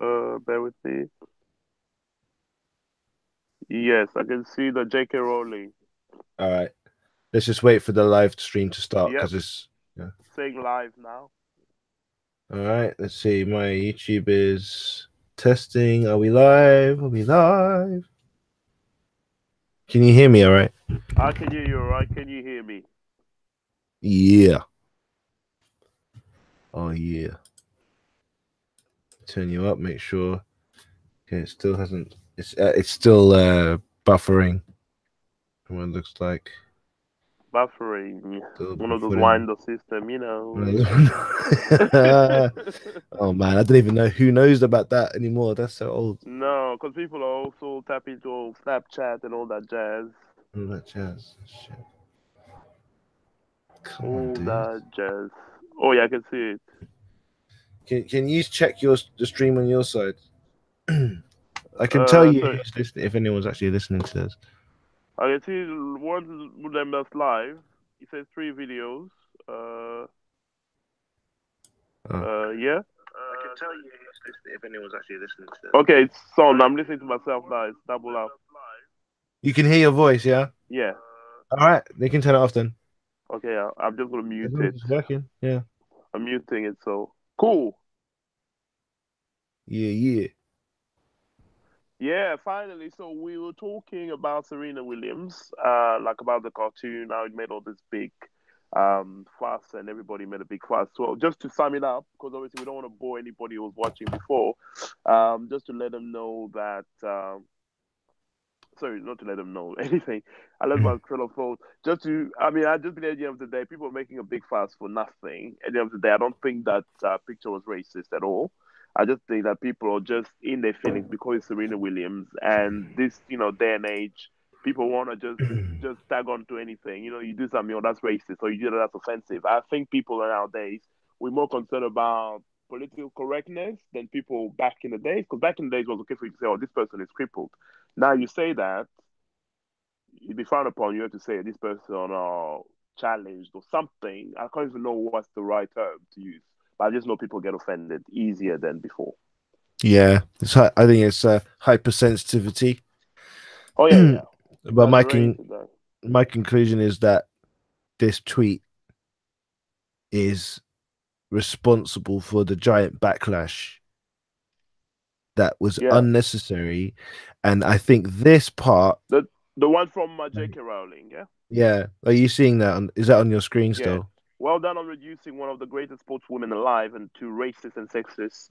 Bear with me. Yes, I can see the J.K. Rowling. All right. Let's just wait for the live stream to start Yep, because it's yeah. saying live now. All right. Let's see. My YouTube is testing. Are we live? Are we live? Can you hear me? All right. I can hear you, alright? Can you hear me? Yeah. Oh yeah. Turn you up. Make sure. Okay. It still hasn't. It's still buffering. From what it looks like. Buffering. Still One of those buffering. Windows system, you know. Oh man, I don't even know who knows about that anymore. That's so old. No, because people are also tapping into Snapchat and all that jazz. All that jazz. Shit. Come on, All dude. that jazz. Oh yeah, I can see it. Can you check your the stream on your side? I can tell you So who's listening if anyone's actually listening to this. I can see one of them that's live. It says three videos. Uh, Oh. yeah. I can tell you who's listening if anyone's actually listening to this. Okay, it's on. I'm listening to myself now. It's double up. You can hear your voice, yeah? Yeah. All right, they can turn it off then. Okay, I'm just gonna As mute long as it. it's working, yeah. I'm muting it. So cool. Yeah, yeah. Yeah, finally. So we were talking about Serena Williams, like about the cartoon, how it made all this big fuss and everybody made a big fuss. So just to sum it up, because obviously we don't want to bore anybody who was watching before, just to let them know that sorry, not to let them know anything. I let my trail of thought. Just to, I mean, I just at the end of the day, people are making a big fuss for nothing. At the end of the day, I don't think that picture was racist at all. I just think that people are just in their feelings because it's Serena Williams, and this, day and age, people want to just tag on to anything. You do something, oh, that's racist, or you do that, that's offensive. I think people nowadays we're more concerned about political correctness than people back in the days. Because back in the days, it was okay for you to say, "Oh, this person is crippled." Now you say that, you'd be frowned upon. You have to say this person challenged or something. I can't even know what's the right term to use, but I just know people get offended easier than before. Yeah, I think it's hypersensitivity. Oh yeah, yeah, But exaggerated. my conclusion is that this tweet is responsible for the giant backlash that was Yeah, unnecessary. And I think this part, the one from J.K. Rowling. Yeah, yeah, are you seeing that? Is that on your screen yeah. still? Well done on reducing one of the greatest sportswomen alive and to racist and sexist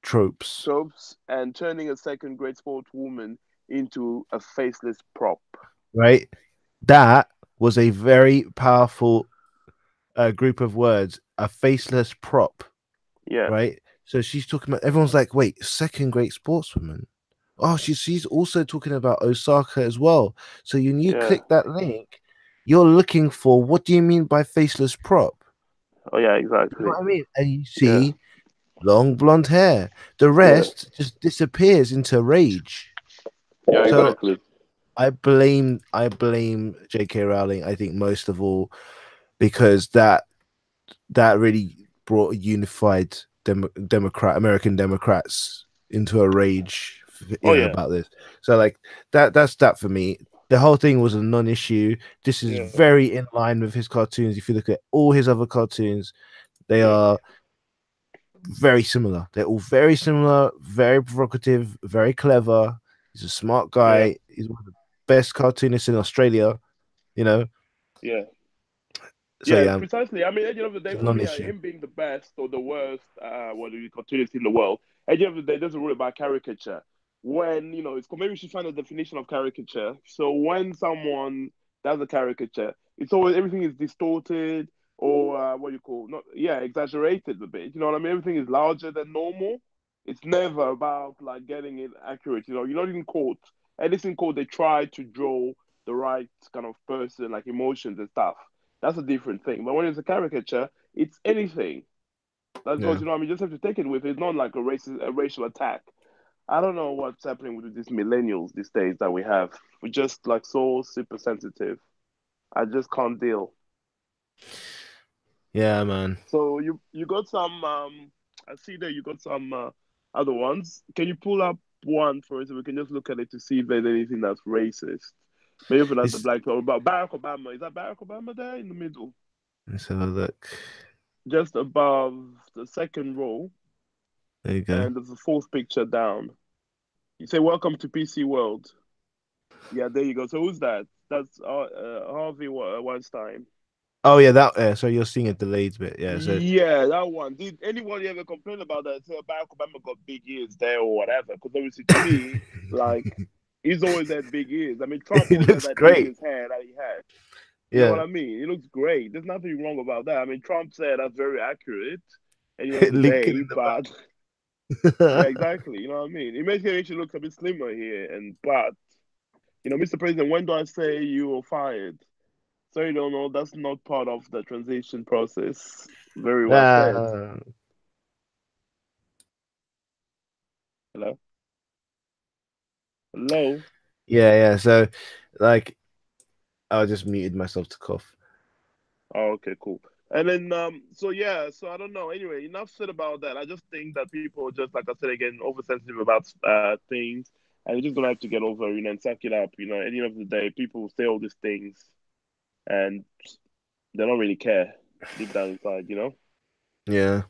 Tropes, tropes, and turning a second great sportswoman into a faceless prop. right? That was a very powerful group of words, a faceless prop, Yeah, right? So she's talking about, everyone's like, wait, second great sportswoman. Oh, she's also talking about Osaka as well. So when you yeah. click that link, you're looking for what do you mean by faceless prop? Oh yeah, You know exactly. what I mean? And you Yeah, see long blonde hair. The yeah, rest just disappears into rage. yeah, So exactly. I blame J.K. Rowling, I think most of all, because that really brought a unified American Democrats into a rage, Oh yeah, about this. So like that's that for me. The whole thing was a non-issue. This is yeah, very in line with his cartoons. If you look at all his other cartoons, they yeah, are very similar. They're all very similar, very provocative, very clever. He's a smart yeah, guy. He's one of the best cartoonists in Australia, you know. yeah. So Yeah, yeah, precisely. I mean, at the end of the day, it's a for me, non-issue. him being the best or the worst, what do you continue in the world, at the end of the day, it doesn't really about caricature. When, it's maybe we should find a definition of caricature. So when someone does a caricature, it's always everything is distorted or what you call not yeah exaggerated a bit. You know what I mean? Everything is larger than normal. It's never about like getting it accurate. You're not in court. At least in court, they try to draw the right kind of person, like emotions and stuff. That's a different thing. But when it's a caricature, it's anything. That's because Yeah. I mean, you just have to take it with. It's not like a racial attack. I don't know what's happening with these millennials these days that we have. We're just like so super sensitive. I just can't deal. Yeah, man. So you got some. I see that you got some. other ones. Can you pull up one for us so we can just look at it to see if there's anything that's racist? Maybe if that's the It's, black people. But Barack Obama, is that Barack Obama there in the middle? let's have a look. Just above the second row, There you go. and there's a fourth picture down. You say, "Welcome to PC World." Yeah, there you go. So who's that? That's Harvey Weinstein. Oh yeah, that. So you're seeing a delayed bit. Yeah. So Yeah, that one. Did anybody ever complain about that? Say Barack Obama got big ears there or whatever? Because obviously, to me, like he's always had big ears. I mean, Trump it always had looks that great. earless hair that he had. You know what Yeah. I mean? He looks great. There's nothing wrong about that. I mean, Trump said that's very accurate at the end of the Lincoln day, in but the yeah, back. exactly. You know what I mean? It makes him actually look a bit slimmer here, and but Mr. President, when do I say you are fired? Sorry, no, that's not part of the transition process. Very well said. Ah, Hello, hello. yeah, yeah. So, like, I just muted myself to cough. Oh, okay, cool. And then, so yeah, so I don't know. Anyway, enough said about that. I just think that people are just, like I said again, oversensitive about things, and you're just gonna have to get over, and suck it up. At the end of the day, people say all these things, and they don't really care deep down inside. Yeah,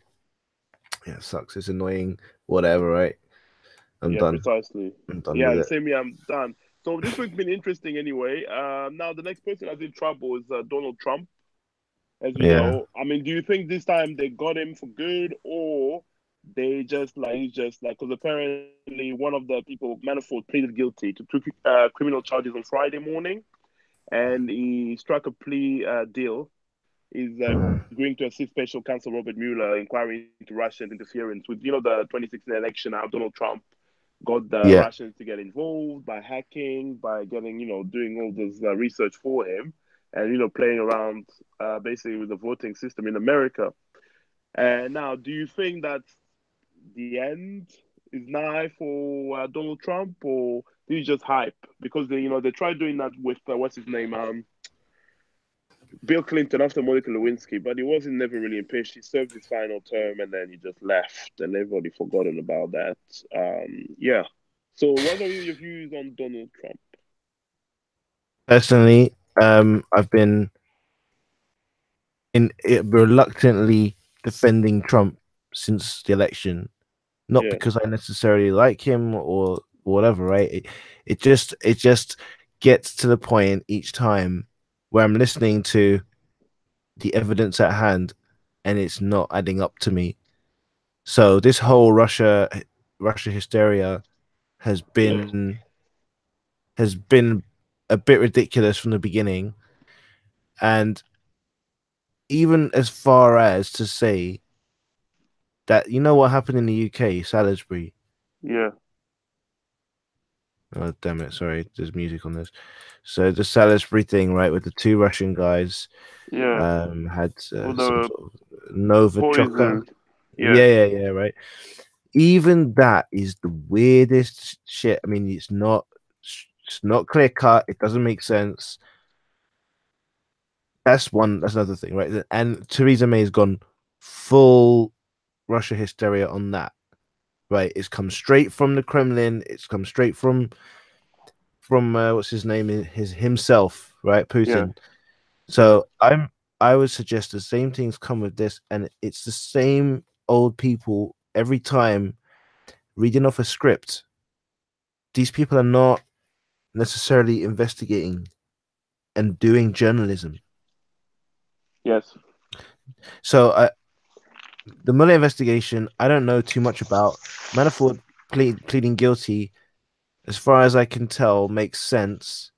yeah, it sucks. It's annoying. Whatever, right? I'm Yeah, done. precisely. I'm done Yeah, with the it. same way I'm done. So this week's been interesting anyway. Now the next person that's in trouble is Donald Trump, as you Yeah. know. I mean, do you think this time they got him for good, or they he's just like, because apparently one of the people, Manafort, pleaded guilty to two criminal charges on Friday morning, and he struck a plea deal. He's going to assist Special Counsel Robert Mueller inquiring into Russian interference with the 2016 election. How Donald Trump got the Yeah. Russians to get involved by hacking, by getting, doing all this research for him, and playing around basically with the voting system in America. And now, do you think that the end is nigh for Donald Trump, or this is just hype? Because they tried doing that with what's his name, Bill Clinton after Monica Lewinsky, but he wasn't never really impeached. He served his final term and then he just left, and everybody forgotten about that. Yeah. So, what are your views on Donald Trump? Personally, I've been in it reluctantly defending Trump since the election, not Yeah, because I necessarily like him or whatever, right? It just gets to the point each time where I'm listening to the evidence at hand and it's not adding up to me. So this whole Russia hysteria has yeah, been has been a bit ridiculous from the beginning, and even as far as to say that what happened in the UK, Salisbury. yeah, Oh damn it! Sorry, there's music on this. So the Salisbury thing, right, with the two Russian guys, yeah. had With some the sort of Nova Choka. poison. Yeah, Yeah, yeah, yeah, right. Even that is the weirdest shit. I mean, it's not clear cut. It doesn't make sense. That's one. That's another thing, right? And Theresa May has gone full Russia hysteria on that. Right? It's come straight from the Kremlin. It's come straight from what's his name? His himself, right? yeah, Putin. So I would suggest the same things come with this, and it's the same old people every time reading off a script. These people are not necessarily investigating and doing journalism. yes, So the Mueller investigation, I don't know too much about. Manafort pleading guilty, as far as I can tell, makes sense.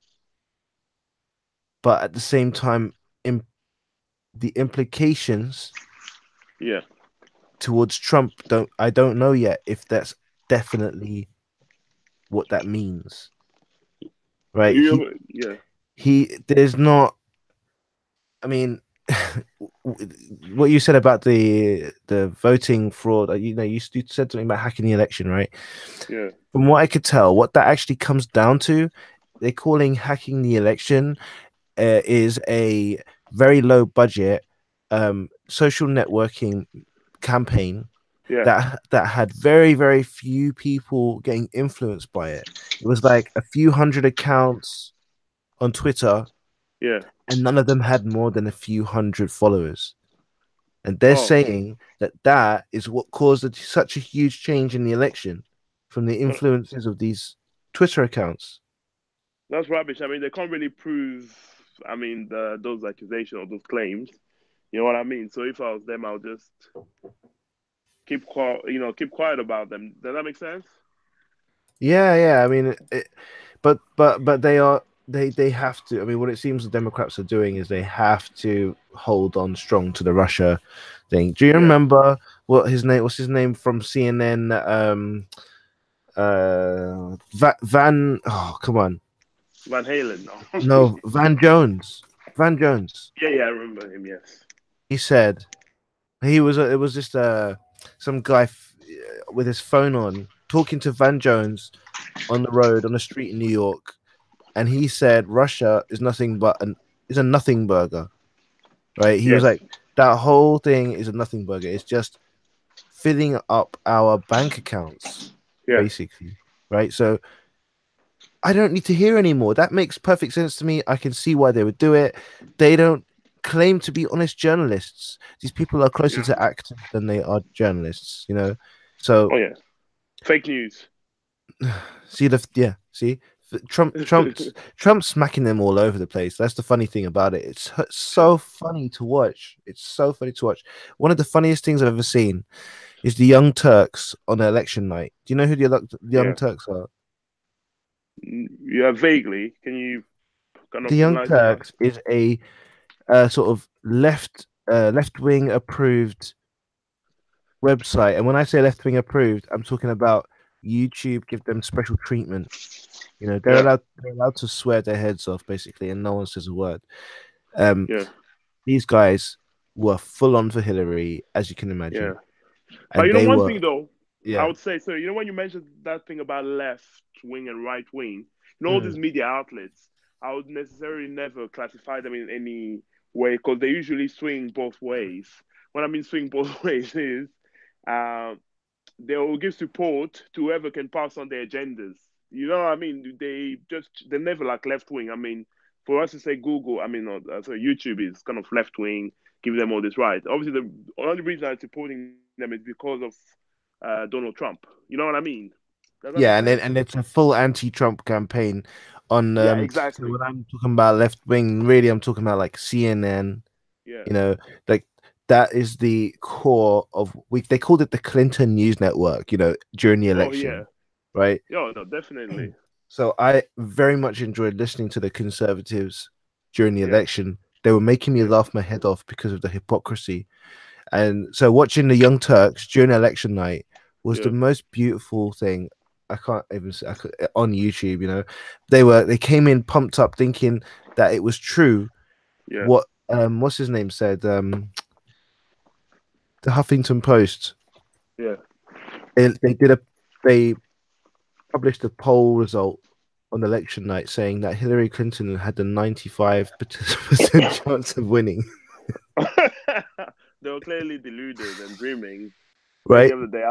But at the same time, the implications yeah. towards Trump I don't know yet if that's definitely what that means. Right? Yeah, He there's not. I mean, what you said about the voting fraud, you said something about hacking the election, right? yeah, From what I could tell, what that actually comes down to, they're calling hacking the election is a very low budget social networking campaign Yeah. that had very, very few people getting influenced by it. It was like a few hundred accounts on Twitter, Yeah. and none of them had more than a few hundred followers. And they're Oh, saying that that is what caused such a huge change in the election from the but influences of these Twitter accounts. that's rubbish. I mean, they can't really prove. I mean, those accusations or those claims. You know what I mean? So if I was them, I'll just keep quiet. Keep quiet about them. Does that make sense? Yeah, yeah. I mean, but they have to. I mean, what it seems the Democrats are doing is they have to hold on strong to the Russia thing. Do you Yeah. remember what his name? What's his name from CNN? Van. Oh, come on. Van Halen. No. No, Van Jones. Van Jones. Yeah, yeah, I remember him. Yes. He said he was. It was just some guy with his phone on talking to Van Jones on the road on the street in New York, and he said Russia is nothing but is a nothing burger, right? He was Yes. like that whole thing is a nothing burger. It's just filling up our bank accounts, Yeah. basically, right? So I don't need to hear anymore. That makes perfect sense to me. I can see why they would do it. They don't claim to be honest journalists. These people are closer Yeah. to actors than they are journalists, you know. So Oh yeah. Fake news. see the yeah, see Trump's smacking them all over the place. That's the funny thing about it. It's so funny to watch. It's so funny to watch. One of the funniest things I've ever seen is the Young Turks on election night. Do you know who the Young Yeah. Turks are? Yeah. Vaguely. Can you kind The of Young enlighten us? Turks is a sort of left wing approved website, and when I say left wing approved, I'm talking about YouTube give them special treatment. You know, Yeah. they're allowed to swear their heads off basically, and no one says a word. Um, Yeah. these guys were full on for Hillary, as you can Yeah. imagine, But and they one were thing though, I yeah. would say so. When you mentioned that thing about left wing and right wing, all these Mm. media outlets, I would necessarily never classify them in any way because they usually swing both ways. What I mean swing both ways is uh, they will give support to whoever can pass on their agendas. You know what I mean? They're never like left wing. I mean, for us to say Google, I mean, so YouTube is kind of left wing, giving them all this right. Obviously, the only reason I'm supporting them is because of Donald Trump. You know what I mean? Does that make Yeah, sense? and it's a full anti-Trump campaign on Yeah, so exactly. when I'm talking about left wing, really I'm talking about like CNN, Yeah. you know, like that is the core of they called it the Clinton News Network, you know, during the Oh yeah. election, right? Yeah. No, definitely. So I very much enjoyed listening to the conservatives during the Yeah. election. They were making me Yeah. laugh my head off because of the hypocrisy. And so watching the Young Turks during election night was the Yeah. most beautiful thing. I can't even say on YouTube, you know. They came in pumped up thinking that it was true Yeah. what what's his name said the Huffington Post Yeah. they did a they published a poll result on election night saying that Hillary Clinton had a 95% chance of winning, They were clearly deluded and dreaming. But at the right? end of the day,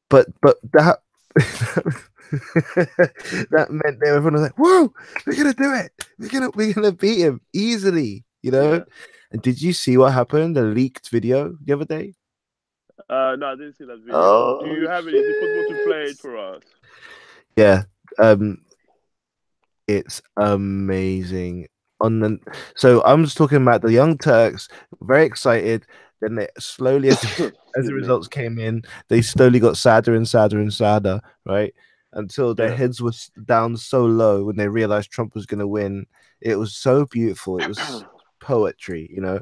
But that that meant that everyone was like, "Whoa, we're gonna do it! We're gonna beat him easily," you know. yeah. And did you see what happened? The leaked video the other day. No, I didn't see that video. Do Oh you have it? Is it possible to play shit! it for us? Yeah, um, it's amazing. On the So I'm just talking about the Young Turks, very excited. Then they slowly, as as the Excuse me. results came in, they slowly got sadder and sadder and sadder, right? Until their Yeah. heads were down so low when they realized Trump was going to win. It was so beautiful. It was poetry, you know.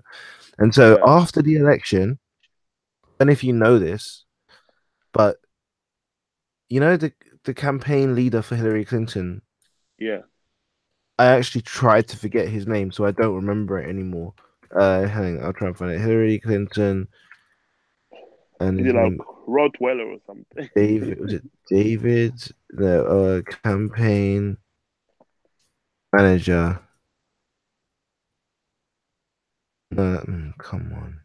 And so Yeah. after the election, and if you know this, but you know the campaign leader for Hillary Clinton, Yeah. I actually tried to forget his name, so I don't remember it anymore. Hang on, I'll try and find it. Hillary Clinton, and Is it his like name Rottweiler or something? David. Was it David? The campaign manager. No, come on.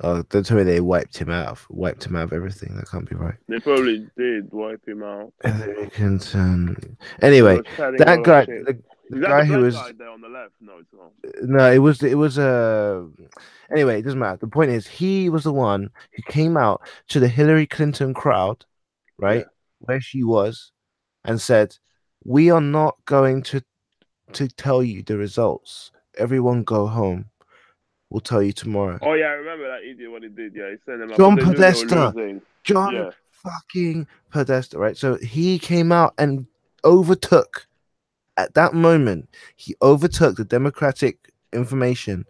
Oh, don't tell me they wiped him out of everything. That can't be right. They probably did wipe him out. Hillary Clinton. He Anyway, was chatting a that lot of guy, shit. the Is that the guy who black guy was there on the left? No, it's not. no, it was anyway, it doesn't matter. The point is, he was the one who came out to the Hillary Clinton crowd, Yeah. right, where she was, and said, "We are not going to tell you the results. Everyone go home. We'll tell you tomorrow." Oh yeah, I remember that idiot what he did. Yeah, he sent them out because John they knew they were Podesta, losing. John Yeah. fucking Podesta, right? So he came out and overtook at that moment. He overtook the Democratic information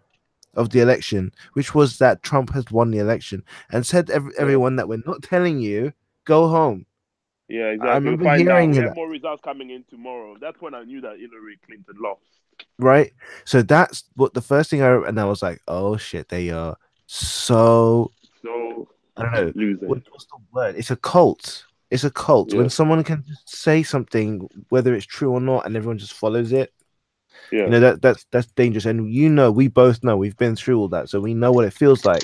of the election, which was that Trump has won the election, and said Yeah. everyone that we're not telling you, go home. Yeah, I exactly. We'll remember find out. hearing We have that, more results coming in tomorrow. That's when I knew that Hillary Clinton lost. right? So that's what the first thing and I was like, oh shit, they are so So I don't know losing. what's the word? It's a cult. It's a cult Yeah. when someone can just say something, whether it's true or not, and everyone just follows it. You Yeah. know that's dangerous, and we both know we've been through all that, so we know what it feels like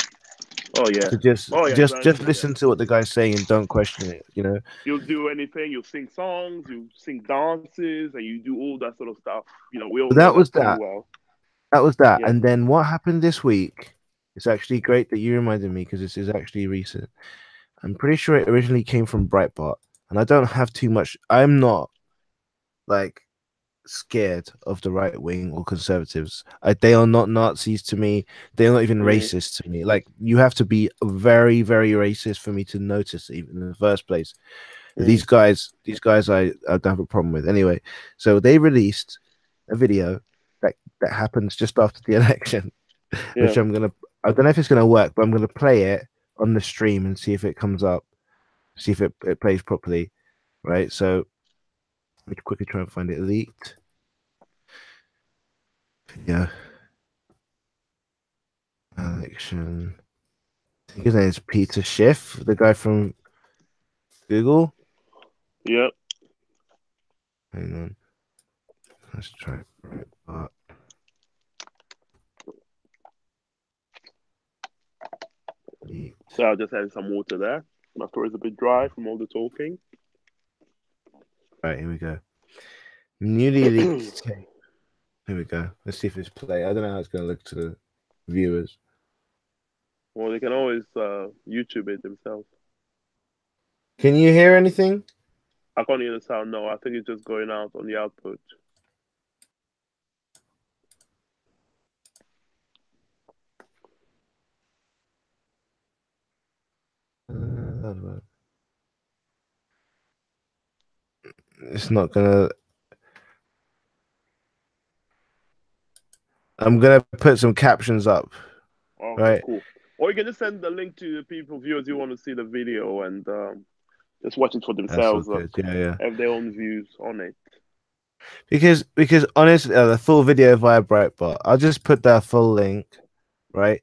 Oh yeah. to just Oh yeah, just just exactly. Yeah. listen to what the guy's saying and don't question it. You know. You'll do anything. You'll sing songs. You sing dances, and you do all that sort of stuff. We all But know that was that too that. well. That was that. Yeah. And then what happened this week? It's actually great that you reminded me because this is actually recent. I'm pretty sure it originally came from Breitbart, and I don't have too much. I'm not like scared of the right wing or conservatives. They are not Nazis to me. They're not even Mm. racist to me. Like you have to be very, very racist for me to notice it even in the first place. Mm. These guys, I don't have a problem with. Anyway, so they released a video that happens just after the election, Yeah. which I don't know if it's gonna work, but I'm gonna play it on the stream and see if it comes up, see if it plays properly, right? So let me quickly try and find it leaked. Yeah, election. I think his name is Peter Schiff, the guy from Google. Yeah. Hang on, let's try. Right, leaked. So I'll just add some water there. My throat is a bit dry from all the talking. Right, here we go. Newly leaked tape. Here we go. Let's see if it's play. I don't know how it's going to look to the viewers. Well, they can always YouTube it themselves. Can you hear anything? I can't hear the sound. No, I think it's just going out on the output. It's not gonna. I'm gonna put some captions up. Okay, Right. cool. Or you can just send the link to the people, viewers who want to see the video and just watch it for That's all themselves, good. Yeah, yeah. have their own views on it. Because honestly, the full video via Breitbart. I'll just put that full link, right?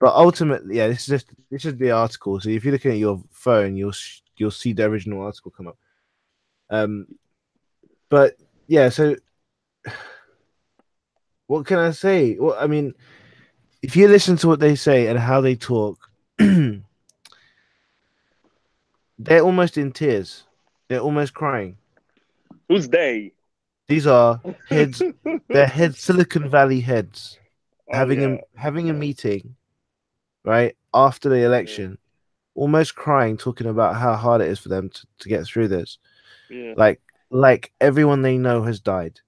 But ultimately, yeah, this is the article. So if you're looking at your phone, you'll see the original article come up. Um, but yeah, so what can I say? Well, I mean, if you listen to what they say and how they talk, they're almost in tears. They're almost crying. Who's they? These are heads. They're heads, Silicon Valley heads, Oh yeah, having a meeting right after the yeah, election, almost crying, talking about how hard it is for them to get through this. yeah, Like like everyone they know has died.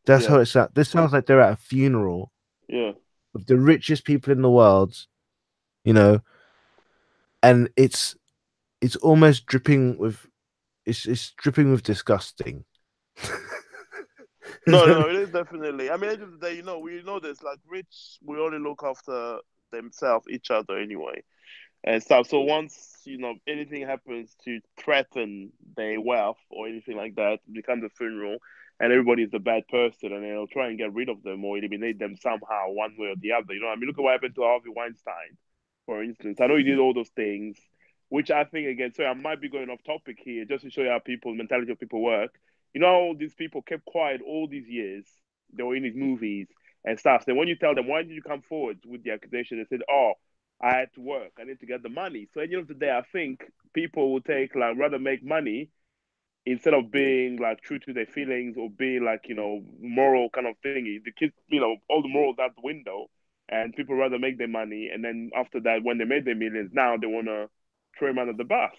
That's yeah, how it sounds. This sounds like they're at a funeral yeah, of the richest people in the world, you know, and it's almost dripping with it's dripping with disgusting. No, no, no, it is definitely. I mean, at the end of the day, we know this. Like, rich, we only look after themselves, each other anyway, and stuff. So once anything happens to threaten their wealth or anything like that, it becomes a funeral, and everybody's a bad person, and they'll try and get rid of them or eliminate them somehow, one way or the other. I mean, look at what happened to Harvey Weinstein, for instance. I know he did all those things, which I think again. So I might be going off topic here, just to show you how people mentality of people work. How all these people kept quiet all these years. They were in these movies and stuff. So when you tell them, why did you come forward with the accusation? They said, oh, I had to work. I need to get the money. So at the end of the day, I think people will take like rather make money instead of being like true to their feelings or being like moral kind of thingy. The kids, all the morals out the window, and people rather make their money, and then after that, when they made their millions, now they wanna throw them under the bus.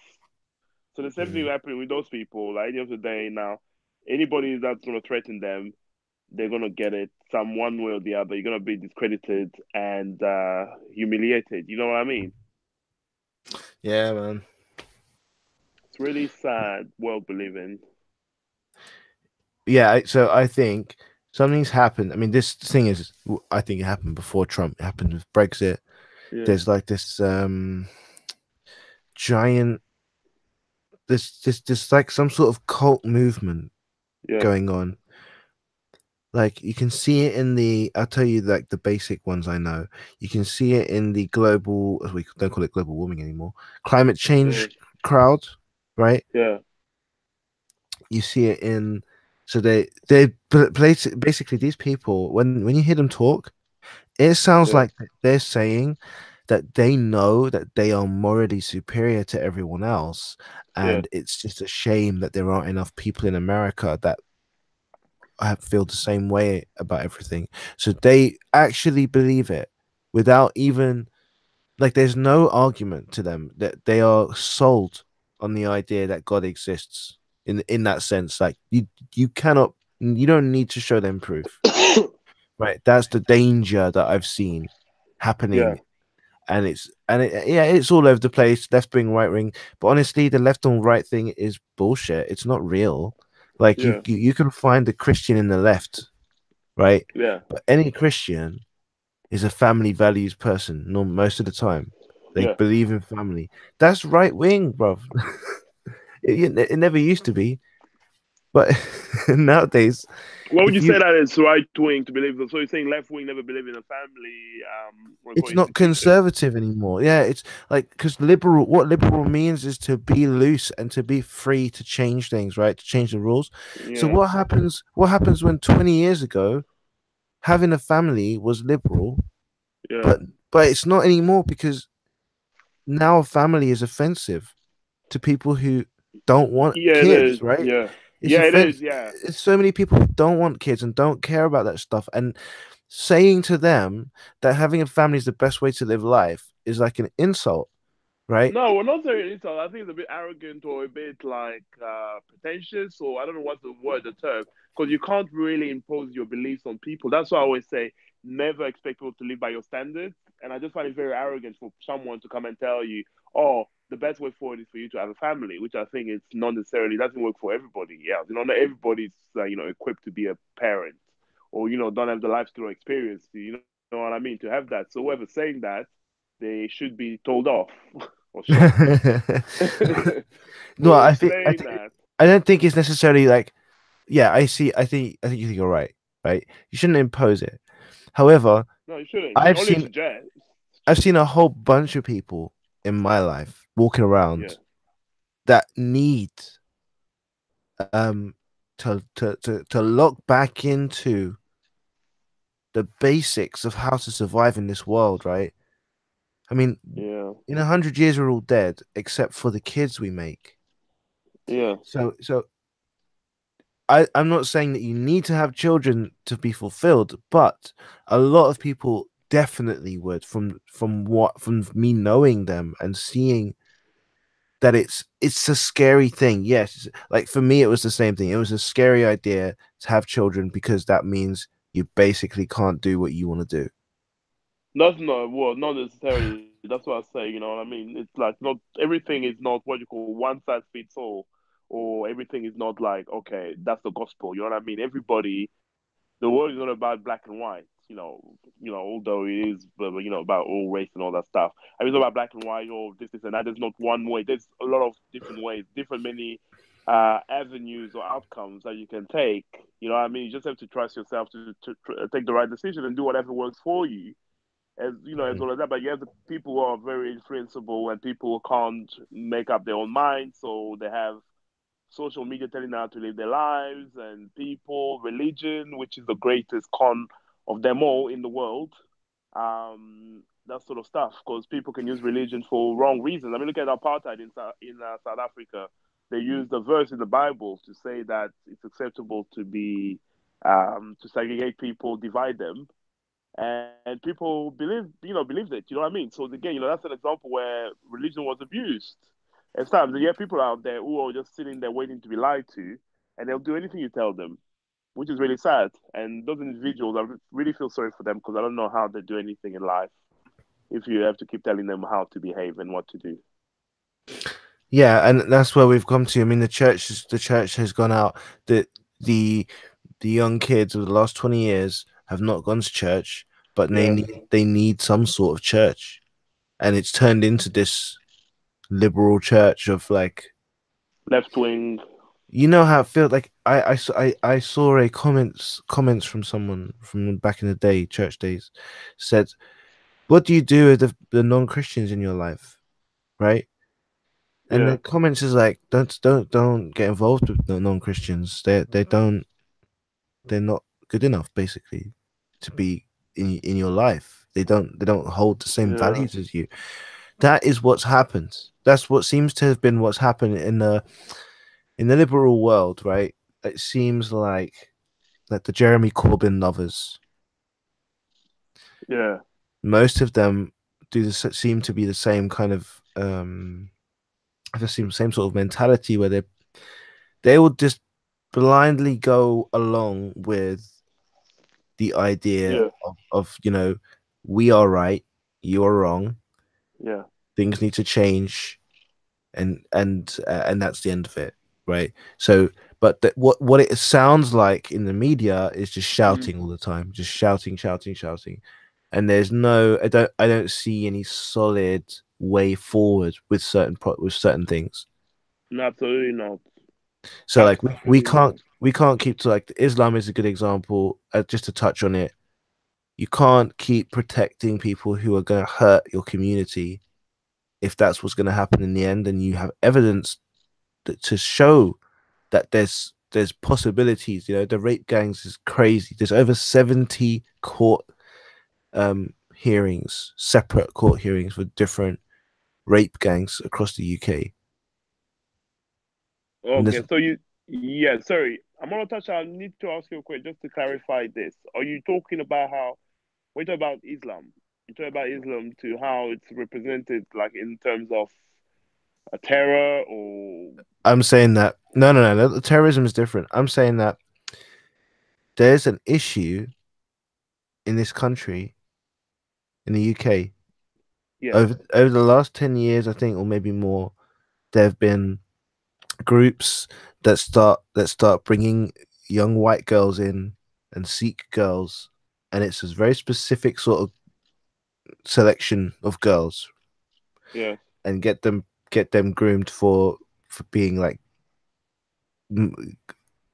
So the same thing Mm. happening with those people. Like at the end of the day, now anybody that's gonna threaten them, they're gonna get it some one way or the other. You're gonna be discredited and humiliated. You know what I mean? Yeah, man. It's really sad world we live in. Yeah, so I think something's happened. I mean, this thing is, I think it happened before Trump. It happened with Brexit. Yeah, There's like this giant, this like some sort of cult movement yeah, going on. Like you can see it in the, I'll tell you like the basic ones I know. You can see it in the global, as we don't call it global warming anymore, climate yeah, change crowd, right? yeah, You see it in, so basically these people, when you hear them talk, it sounds yeah, like they're saying that they know that they are morally superior to everyone else, yeah, and it's just a shame that there aren't enough people in America that have feel the same way about everything. So they actually believe it without even like there's no argument to them that they are sold on the idea that God exists in that sense. Like you cannot you don't need to show them proof. Right. That's the danger that I've seen yeah, happening. And yeah, it's all over the place, left wing, right wing. But honestly, the left and right thing is bullshit. It's not real. Like yeah, you can find a Christian in the left, right? yeah, But any Christian is a family values person, no, most of the time. They yeah. believe in family. That's right wing, bro. It never used to be, but nowadays, What would you if say you, that is right wing to believe? So you're saying left wing never believe in a family or it's not institution? conservative anymore. Yeah, it's like because liberal, what liberal means is to be loose and to be free to change things, right? To change the rules. So Yeah, what happens? What happens when 20 years ago having a family was liberal, yeah, but it's not anymore because now a family is offensive to people who don't want yeah. It is. kids, right? Yeah, It's yeah. It is. offensive. Yeah. It's so many people who don't want kids and don't care about that stuff. And saying to them that having a family is the best way to live life is like an insult, right? No, we're not saying insult. I think it's a bit arrogant or a bit like pretentious, or I don't know what's the word, the term, because you can't really impose your beliefs on people. That's why I always say never expect people to live by your standards. And I just find it very arrogant for someone to come and tell you, "Oh, the best way forward is for you to have a family," which I think it's not necessarily doesn't work for everybody. Yeah, not everybody's equipped to be a parent, or don't have the life skill or experience. You know what I mean? To have that. So whoever's saying that, they should be told off or shot. No, Whoever's saying that, I don't think it's necessarily like, yeah, I think you're right, right? You shouldn't impose it. However, no, you shouldn't. You should I've only seen suggest. I've seen a whole bunch of people in my life walking Yeah, around that need um to look back into the basics of how to survive in this world, right? I mean, yeah, in 100 years we're all dead except for the kids we make. yeah. So I'm not saying that you need to have children to be fulfilled, but a lot of people definitely would from me knowing them and seeing that it's a scary thing. Yes, like for me it was the same thing. It was a scary idea to have children because that means you basically can't do what you want to do. That's not well, not necessarily. That's what I say. You know what I mean? It's like not everything is not what you call one size fits all, or everything is not like okay, that's the gospel. You know what I mean? Everybody, the world is not about black and white. Although it is, about all race and all that stuff. I mean, it's not about black and white or this and that. There's not one way. There's a lot of different ways, different many avenues or outcomes that you can take. You know what I mean? You just have to trust yourself to take the right decision and do whatever works for you as Mm. well as that. But you have the people who are very influenceable and people who can't make up their own minds, so they have social media telling them how to live their lives, and people, religion, which is the greatest con of them all in the world. that sort of stuff, because people can use religion for wrong reasons. I mean, look at apartheid in South Africa. They used a verse in the Bible to say that it's acceptable to be to segregate people, divide them, and people believed it. You know what I mean? So again, that's an example where religion was abused. And sometimes you have people out there who are just sitting there waiting to be lied to, and they'll do anything you tell them, which is really sad. And those individuals, I really feel sorry for them, because I don't know how they do anything in life if you have to keep telling them how to behave and what to do. Yeah, and that's where we've come to. I mean, the church has gone out. The the young kids of the last 20 years have not gone to church, but Yeah, they need some sort of church, and it's turned into this liberal church of like, left wing. you know how it feels like. I saw a comments from someone from back in the day, church days, said, "What do you do with the non-Christians in your life?" Right? And Yeah, the comments is like, don't get involved with the non-Christians. They don't they're not good enough basically to be in your life. They don't hold the same yeah, values as you. That is what's happened. That's what seems to have been what's happened in the liberal world, right? It seems like the Jeremy Corbyn lovers, yeah, most of them seem to be the same kind of the same sort of mentality where they will just blindly go along with the idea yeah, of we are right, you are wrong, yeah. things need to change, and that's the end of it, right? So, but what it sounds like in the media is just Mm. shouting all the time, just shouting, shouting, shouting, and there's no, I don't see any solid way forward with certain things. No, absolutely not. So like we Absolutely can't not. we can't keep to like Islam is a good example. Just to touch on it, you can't keep protecting people who are going to hurt your community if that's what's going to happen in the end, and you have evidence to show that there's possibilities. The rape gangs is crazy. There's over 70 court hearings, separate court hearings for different rape gangs across the UK. And there's Okay, so yeah, sorry. I'm gonna touch. I need to ask you a question just to clarify this. Are you talking about how, we talk about Islam? You talk about Islam to how it's represented, like in terms of a terror or I'm saying that no, the terrorism is different. I'm saying that there's an issue in this country, in the UK, yeah, over the last 10 years, I think, or maybe more. There have been groups that start bringing young white girls in and Sikh girls, and it's a very specific sort of selection of girls, yeah, and get them groomed for being like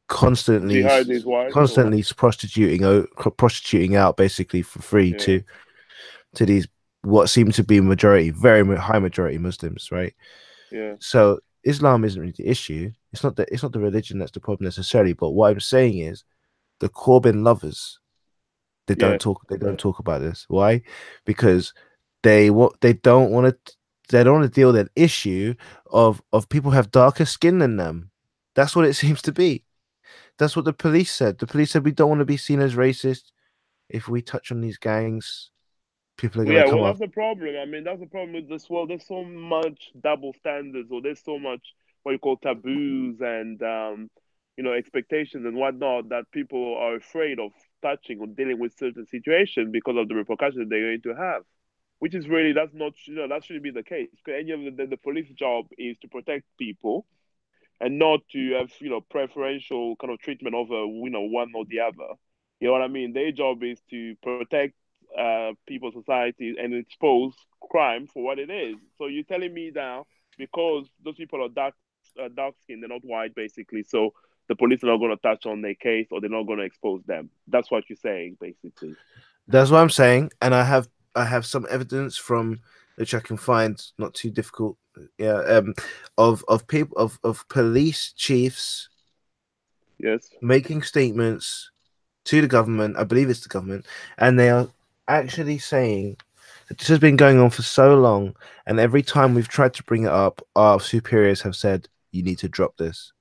constantly jihad is wives or constantly prostituting out basically for free yeah, to these what seem to be majority, very high majority Muslims, right? yeah, So Islam isn't really the issue. It's not the religion that's the problem necessarily. But what I'm saying is the Corbyn lovers, they don't yeah. talk they don't talk about this. Why? Because they don't want to deal with an issue of people have darker skin than them. That's what it seems to be. That's what the police said. The police said we don't want to be seen as racist. If we touch on these gangs, people are Well, gonna yeah, come well, up. that's the problem. I mean, that's the problem with this world. There's so much double standards, or there's so much what you call taboos and expectations and whatnot, that people are afraid of touching or dealing with certain situations because of the repercussions they're going to have. Which is really, that's not, that shouldn't be the case. Because any of the police job is to protect people and not to have preferential kind of treatment over one or the other. You know what I mean? Their job is to protect people's society and expose crime for what it is. So you're telling me now, because those people are dark skinned, they're not white, basically. So the police are not going to touch on their case, or they're not going to expose them. That's what you're saying, basically. That's what I'm saying, and I have some evidence from which I can find not too difficult. Yeah, of people of police chiefs Yes. making statements to the government. I believe it's the government, and they are actually saying This has been going on for so long, and every time we've tried to bring it up, our superiors have said, "You need to drop this,"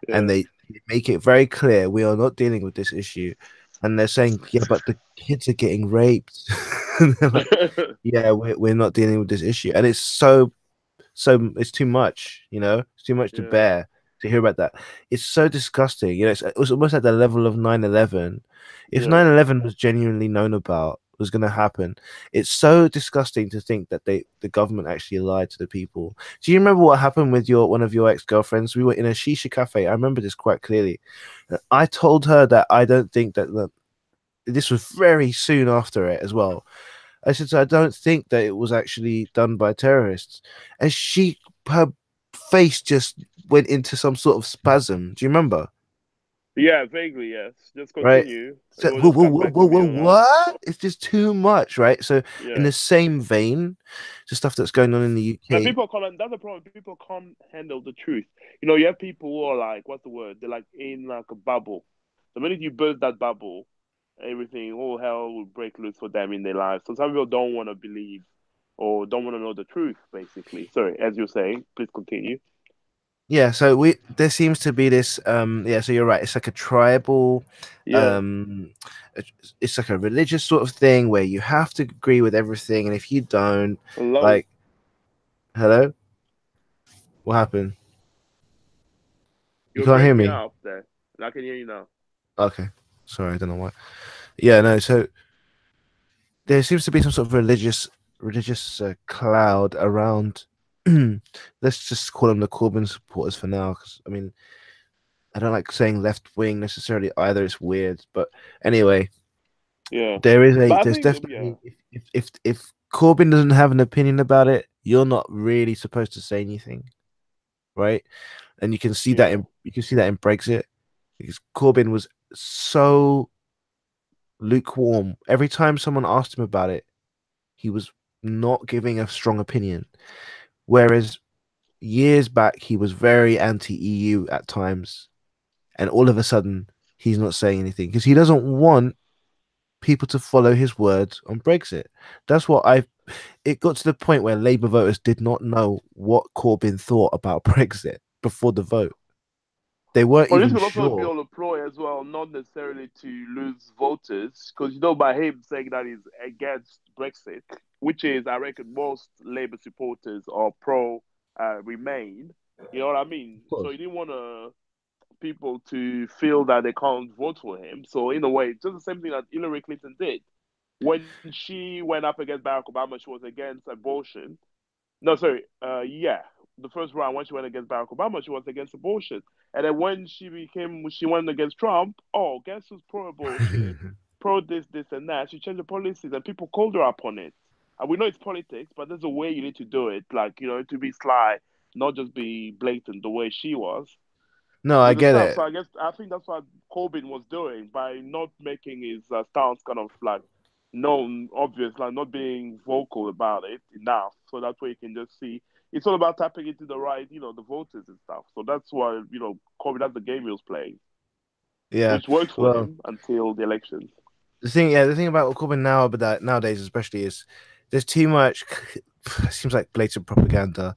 and Yeah. they make it very clear we are not dealing with this issue. And they're saying, "Yeah, but the kids are getting raped." And they're like, "Yeah, we're not dealing with this issue," and it's so it's too much, it's too much to Yeah. bear to hear about that. It's so disgusting. It was almost at the level of 9/11. If Yeah. 9/11 was genuinely known about, was going to happen, it's so disgusting to think that the government actually lied to the people. Do you remember what happened with your one of your ex-girlfriends? We were in a shisha cafe. I remember this quite clearly. I told her that I don't think that this was very soon after it as well. I said, "So I don't think that it was actually done by terrorists." And her face just went into some sort of spasm. Do you remember? Yeah, vaguely, yes. Just Right? continue. It So, will just come back to me around. what? It's just too much, right? So, in Yeah. the same vein, the stuff that's going on in the And UK. people can't, that's the problem. People can't handle the truth. You have people who are like, what's the word? They're like in like a bubble. The minute you burst that bubble, everything, all hell will break loose for them in their lives. So some people don't want to believe or don't want to know the truth, basically. Sorry, as you're saying, please continue. Yeah, so there seems to be this yeah, so you're right. It's like a tribal Yeah. um it's like a religious sort of thing where you have to agree with everything, and if you don't, Hello. like, hello? What happened? You You're can't hear breaking me? up there. I can hear you now. Okay. Sorry, I don't know why. Yeah, no, so there seems to be some sort of religious cloud around let's just call them the Corbyn supporters for now, because I mean, I don't like saying left wing necessarily either. It's weird, but anyway, Yeah. But I there's think, yeah. definitely if Corbyn doesn't have an opinion about it, you're not really supposed to say anything, right? And Yeah. you can see that in Brexit, because Corbyn was so lukewarm. Every time someone asked him about it, he was not giving a strong opinion. Whereas years back, he was very anti EU at times, and all of a sudden, he's not saying anything because he doesn't want people to follow his words on Brexit. That's what I. It got to the point where Labour voters did not know what Corbyn thought about Brexit before the vote. They weren't Well, this even could also be sure. on a ploy as well, not necessarily to lose voters, because by him saying that he's against Brexit, which is, I reckon, most Labour supporters are pro Remain. You know what I mean? Of So course. he didn't want people to feel that they can't vote for him. So in a way, just the same thing that Hillary Clinton did when she went up against Barack Obama. She was against abortion. No, sorry. Yeah, the first round when she went against Barack Obama, she was against abortion, and then when she went against Trump. Oh, guess who's pro-abortion, pro this, this, and that. She changed the policies, and people called her up on it. And we know it's politics, but there's a way you need to do it, like to be sly, not just be blatant the way she was. No, You I get understand? So it. I think that's what Corbyn was doing by not making his stance kind of like known, obvious, like not being vocal about it enough. So that way you can just see it's all about tapping into the right, the voters and stuff. So that's why Corbyn, that's the game he was playing, Yeah. which worked for Well, him until the elections. the thing about Corbyn now, but that nowadays especially is there's too much. It seems like blatant propaganda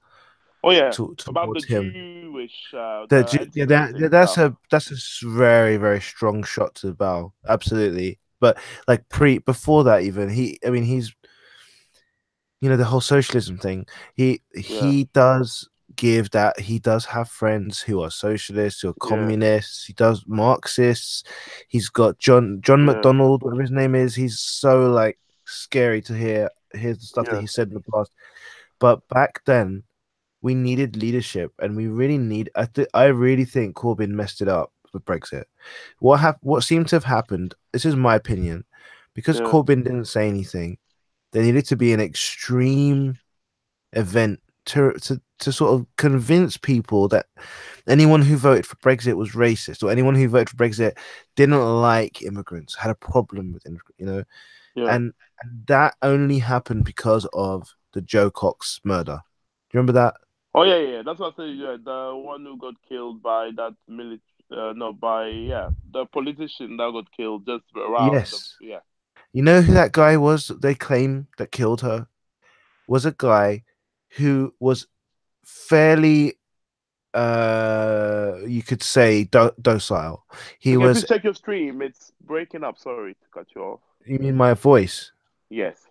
Oh yeah, about the towards him. Jewish, That the yeah, anti-Semitic that's stuff. a very strong shot to the bow, absolutely. But like pre before that, even I mean, he's the whole socialism thing. Yeah, He does give that. He does have friends who are socialists, who are yeah, communists. He does Marxists. He's got John yeah, McDonald, whatever his name is. He's so like scary to hear the stuff that yeah, he said in the past. But back then, we needed leadership, and we really need. I really think Corbyn messed it up with Brexit. What seemed to have happened? This is my opinion, because yeah, Corbyn didn't say anything. There needed to be an extreme event to sort of convince people that anyone who voted for Brexit was racist, or anyone who voted for Brexit didn't like immigrants, had a problem with immigrants. yeah. And that only happened because of the Joe Cox murder. Do you remember that? Oh yeah, yeah. That's what I said. Yeah, the one who got killed by that no, by the politician that got killed just around the Yes. yeah. You know who that guy was that they claim that killed her? Was a guy who was fairly you could say docile. He Okay, was, please check your stream. It's breaking up. Sorry to cut you off. you mean my voice? Yes.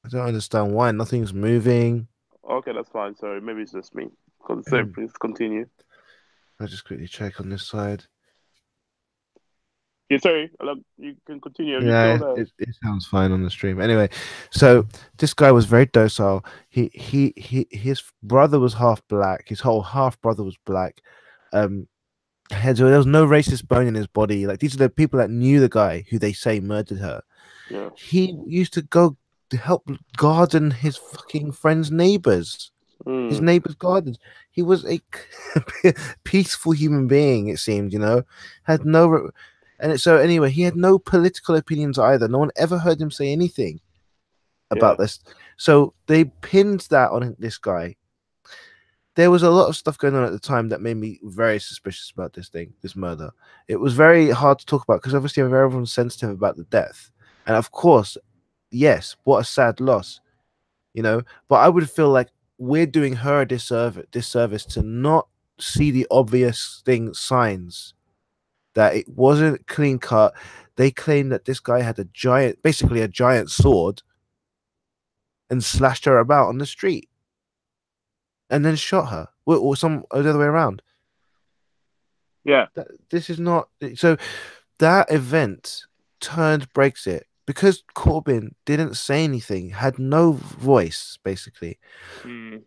I don't understand why nothing's moving. Okay, that's fine. Sorry, maybe it's just me. Sorry, please continue. I'll just quickly check on this side. Yeah, sorry. You can continue. You still Yeah, there? it sounds fine on the stream. Anyway, so this guy was very docile. His brother was half black. His whole half brother was black. Um, there was no racist bone in his body. Like these are the people that knew the guy who they say murdered her. Yeah. He used to go to help garden his fucking friends' neighbors. His Mm. neighbors' gardens. He was a peaceful human being. It seemed, had no. So anyway, he had no political opinions either. No one ever heard him say anything Yeah. about this. So they pinned that on this guy. There was a lot of stuff going on at the time that made me very suspicious about this murder. It was very hard to talk about because obviously everyone's sensitive about the death. And of course, yes, what a sad loss, But I would feel like we're doing her a disservice to not see the obvious signs that it wasn't clean cut. They claim that this guy had basically a giant sword, and slashed her about on the street, and then shot her, or the other way around. Yeah. This is not so. That event turned Brexit because Corbyn didn't say anything, had no voice. Basically, Mm.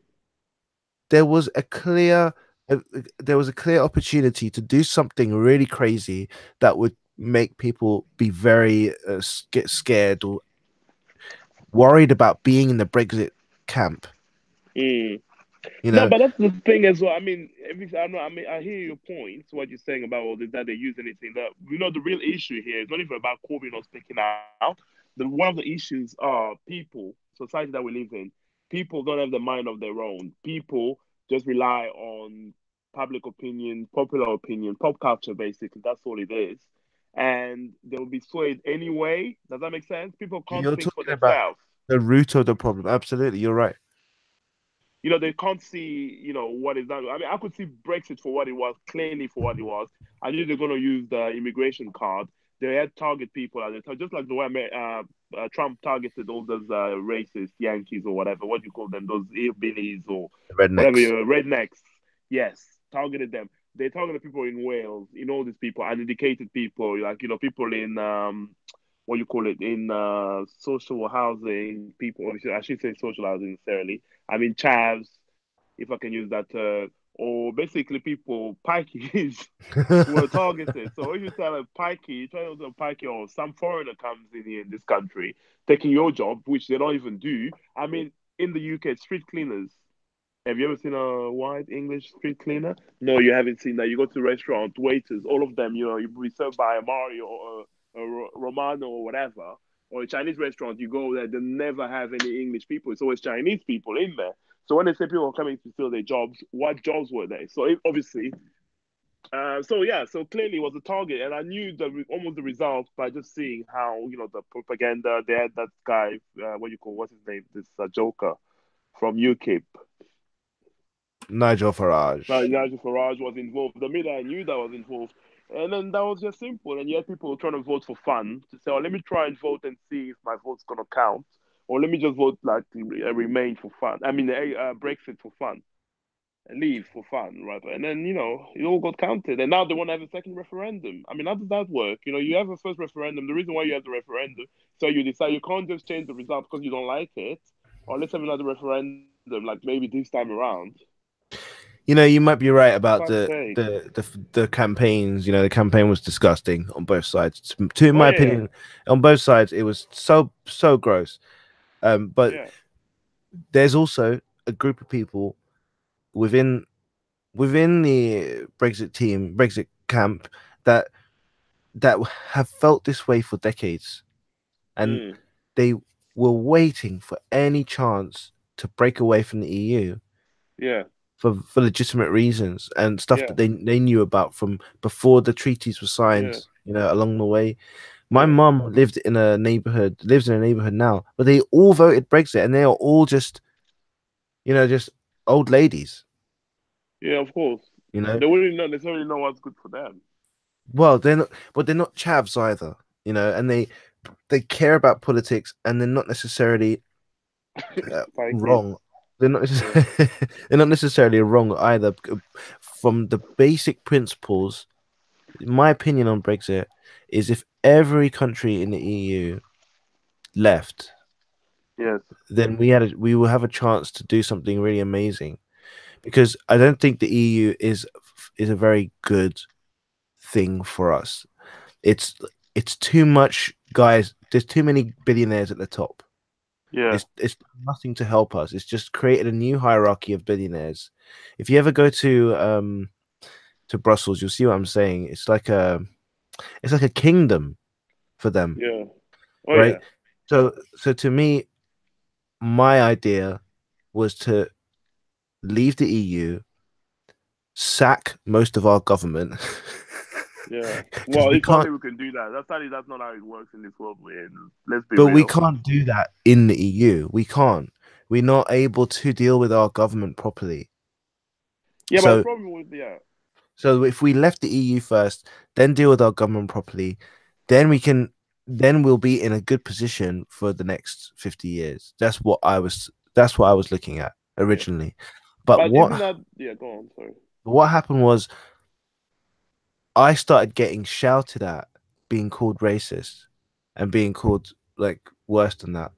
there was a clear opportunity to do something really crazy that would make people be very get scared or worried about being in the Brexit camp. Mm. You No, know, but that's the thing as well. I mean, I know. I mean, I hear your points. What you're saying about all this, that they're using anything. That the real issue here is not even about Corbyn not speaking out. One of the issues are people, society that we live in. People don't have the mind of their own. People just rely on public opinion, popular opinion, pop culture. Basically, that's all it is, and they will be swayed anyway. Does that make sense? People can't you're think for talking about themselves. the root of the problem. Absolutely, you're right. They can't see, what is done. I mean, I could see Brexit for what it was, clearly for what it was. I knew they're going to use the immigration card. They had target people at the time, just like the way Trump targeted all those racist Yankees or whatever, what do you call them, those hillbillies or whatever, Rednecks. rednecks. Yes, targeted them. They targeted people in Wales, all these people, uneducated people, like, people in what you call it, in social housing, people. I should say social housing necessarily. I mean, chavs, if I can use that, or basically people, pikeys, were targeted. So if you tell a pikey, try to tell a pikey or some foreigner comes in here in this country, taking your job, which they don't even do. I mean, in the UK, street cleaners. Have you ever seen a white English street cleaner? No, you haven't seen that. You go to restaurant, waiters, all of them, you be served by a Mario or a Romano or whatever, or a Chinese restaurant, you go there, they never have any English people. It's always Chinese people in there. So when they say people are coming to fill their jobs, what jobs were they? So obviously, so yeah, so clearly it was a target, and I knew almost the result by just seeing how the propaganda. They had that guy, what's his name, this Joker from UKIP. Nigel Farage. Nigel Farage was involved. The minute I knew that was involved, and then that was just simple. And you had people trying to vote for fun to say, "Oh, let me try and vote and see if my vote's gonna count," or "Let me just vote like Remain for fun." I mean, Brexit for fun, and Leave for fun, rather. And then it all got counted, and now they want to have a second referendum. I mean, how does that work? You have a first referendum. The reason why you have the referendum, so you decide you can't just change the result because you don't like it, or let's have another referendum, like maybe this time around. You might be right about Fuck's the sake. the the campaigns. The campaign was disgusting on both sides. In Oh my yeah, opinion, on both sides, it was so gross. But yeah, there's also a group of people within the Brexit camp that have felt this way for decades, and mm, they were waiting for any chance to break away from the EU yeah, for legitimate reasons and stuff yeah, that they knew about from before the treaties were yeah, signed, along the way. My Yeah. mum lives in a neighborhood now, but they all voted Brexit, and they are all just, just old ladies. Yeah, of course. You know, They wouldn't not necessarily know what's good for them. well, they're not chavs either. And they care about politics, and they're not necessarily Frankly. wrong. They're not Yeah. they're not necessarily wrong either. From the basic principles, my opinion on Brexit is if every country in the EU left, Yes. then we will have a chance to do something really amazing. Because I don't think the EU is a very good thing for us. It's it's too much, guys. There's too many billionaires at the top. Yeah. It's nothing to help us. It's just created a new hierarchy of billionaires. If you ever go to Brussels, you'll see what I'm saying. It's like a kingdom for them, Yeah. Oh right? yeah. So to me, my idea was to leave the EU, sack most of our government, Yeah. because Well, we it's not can't. that we can do that. That's not how it works in this world we're in. Let's be But we real. can't do that in the EU. We can't. We're not able to deal with our government properly. Yeah, but the So problem with yeah. So if we left the EU first, then deal with our government properly, then we'll be in a good position for the next 50 years. That's what I was looking at Yeah. originally. But But isn't what that yeah, go on, sorry. what happened was I started getting shouted at, being called racist and being called like worse than that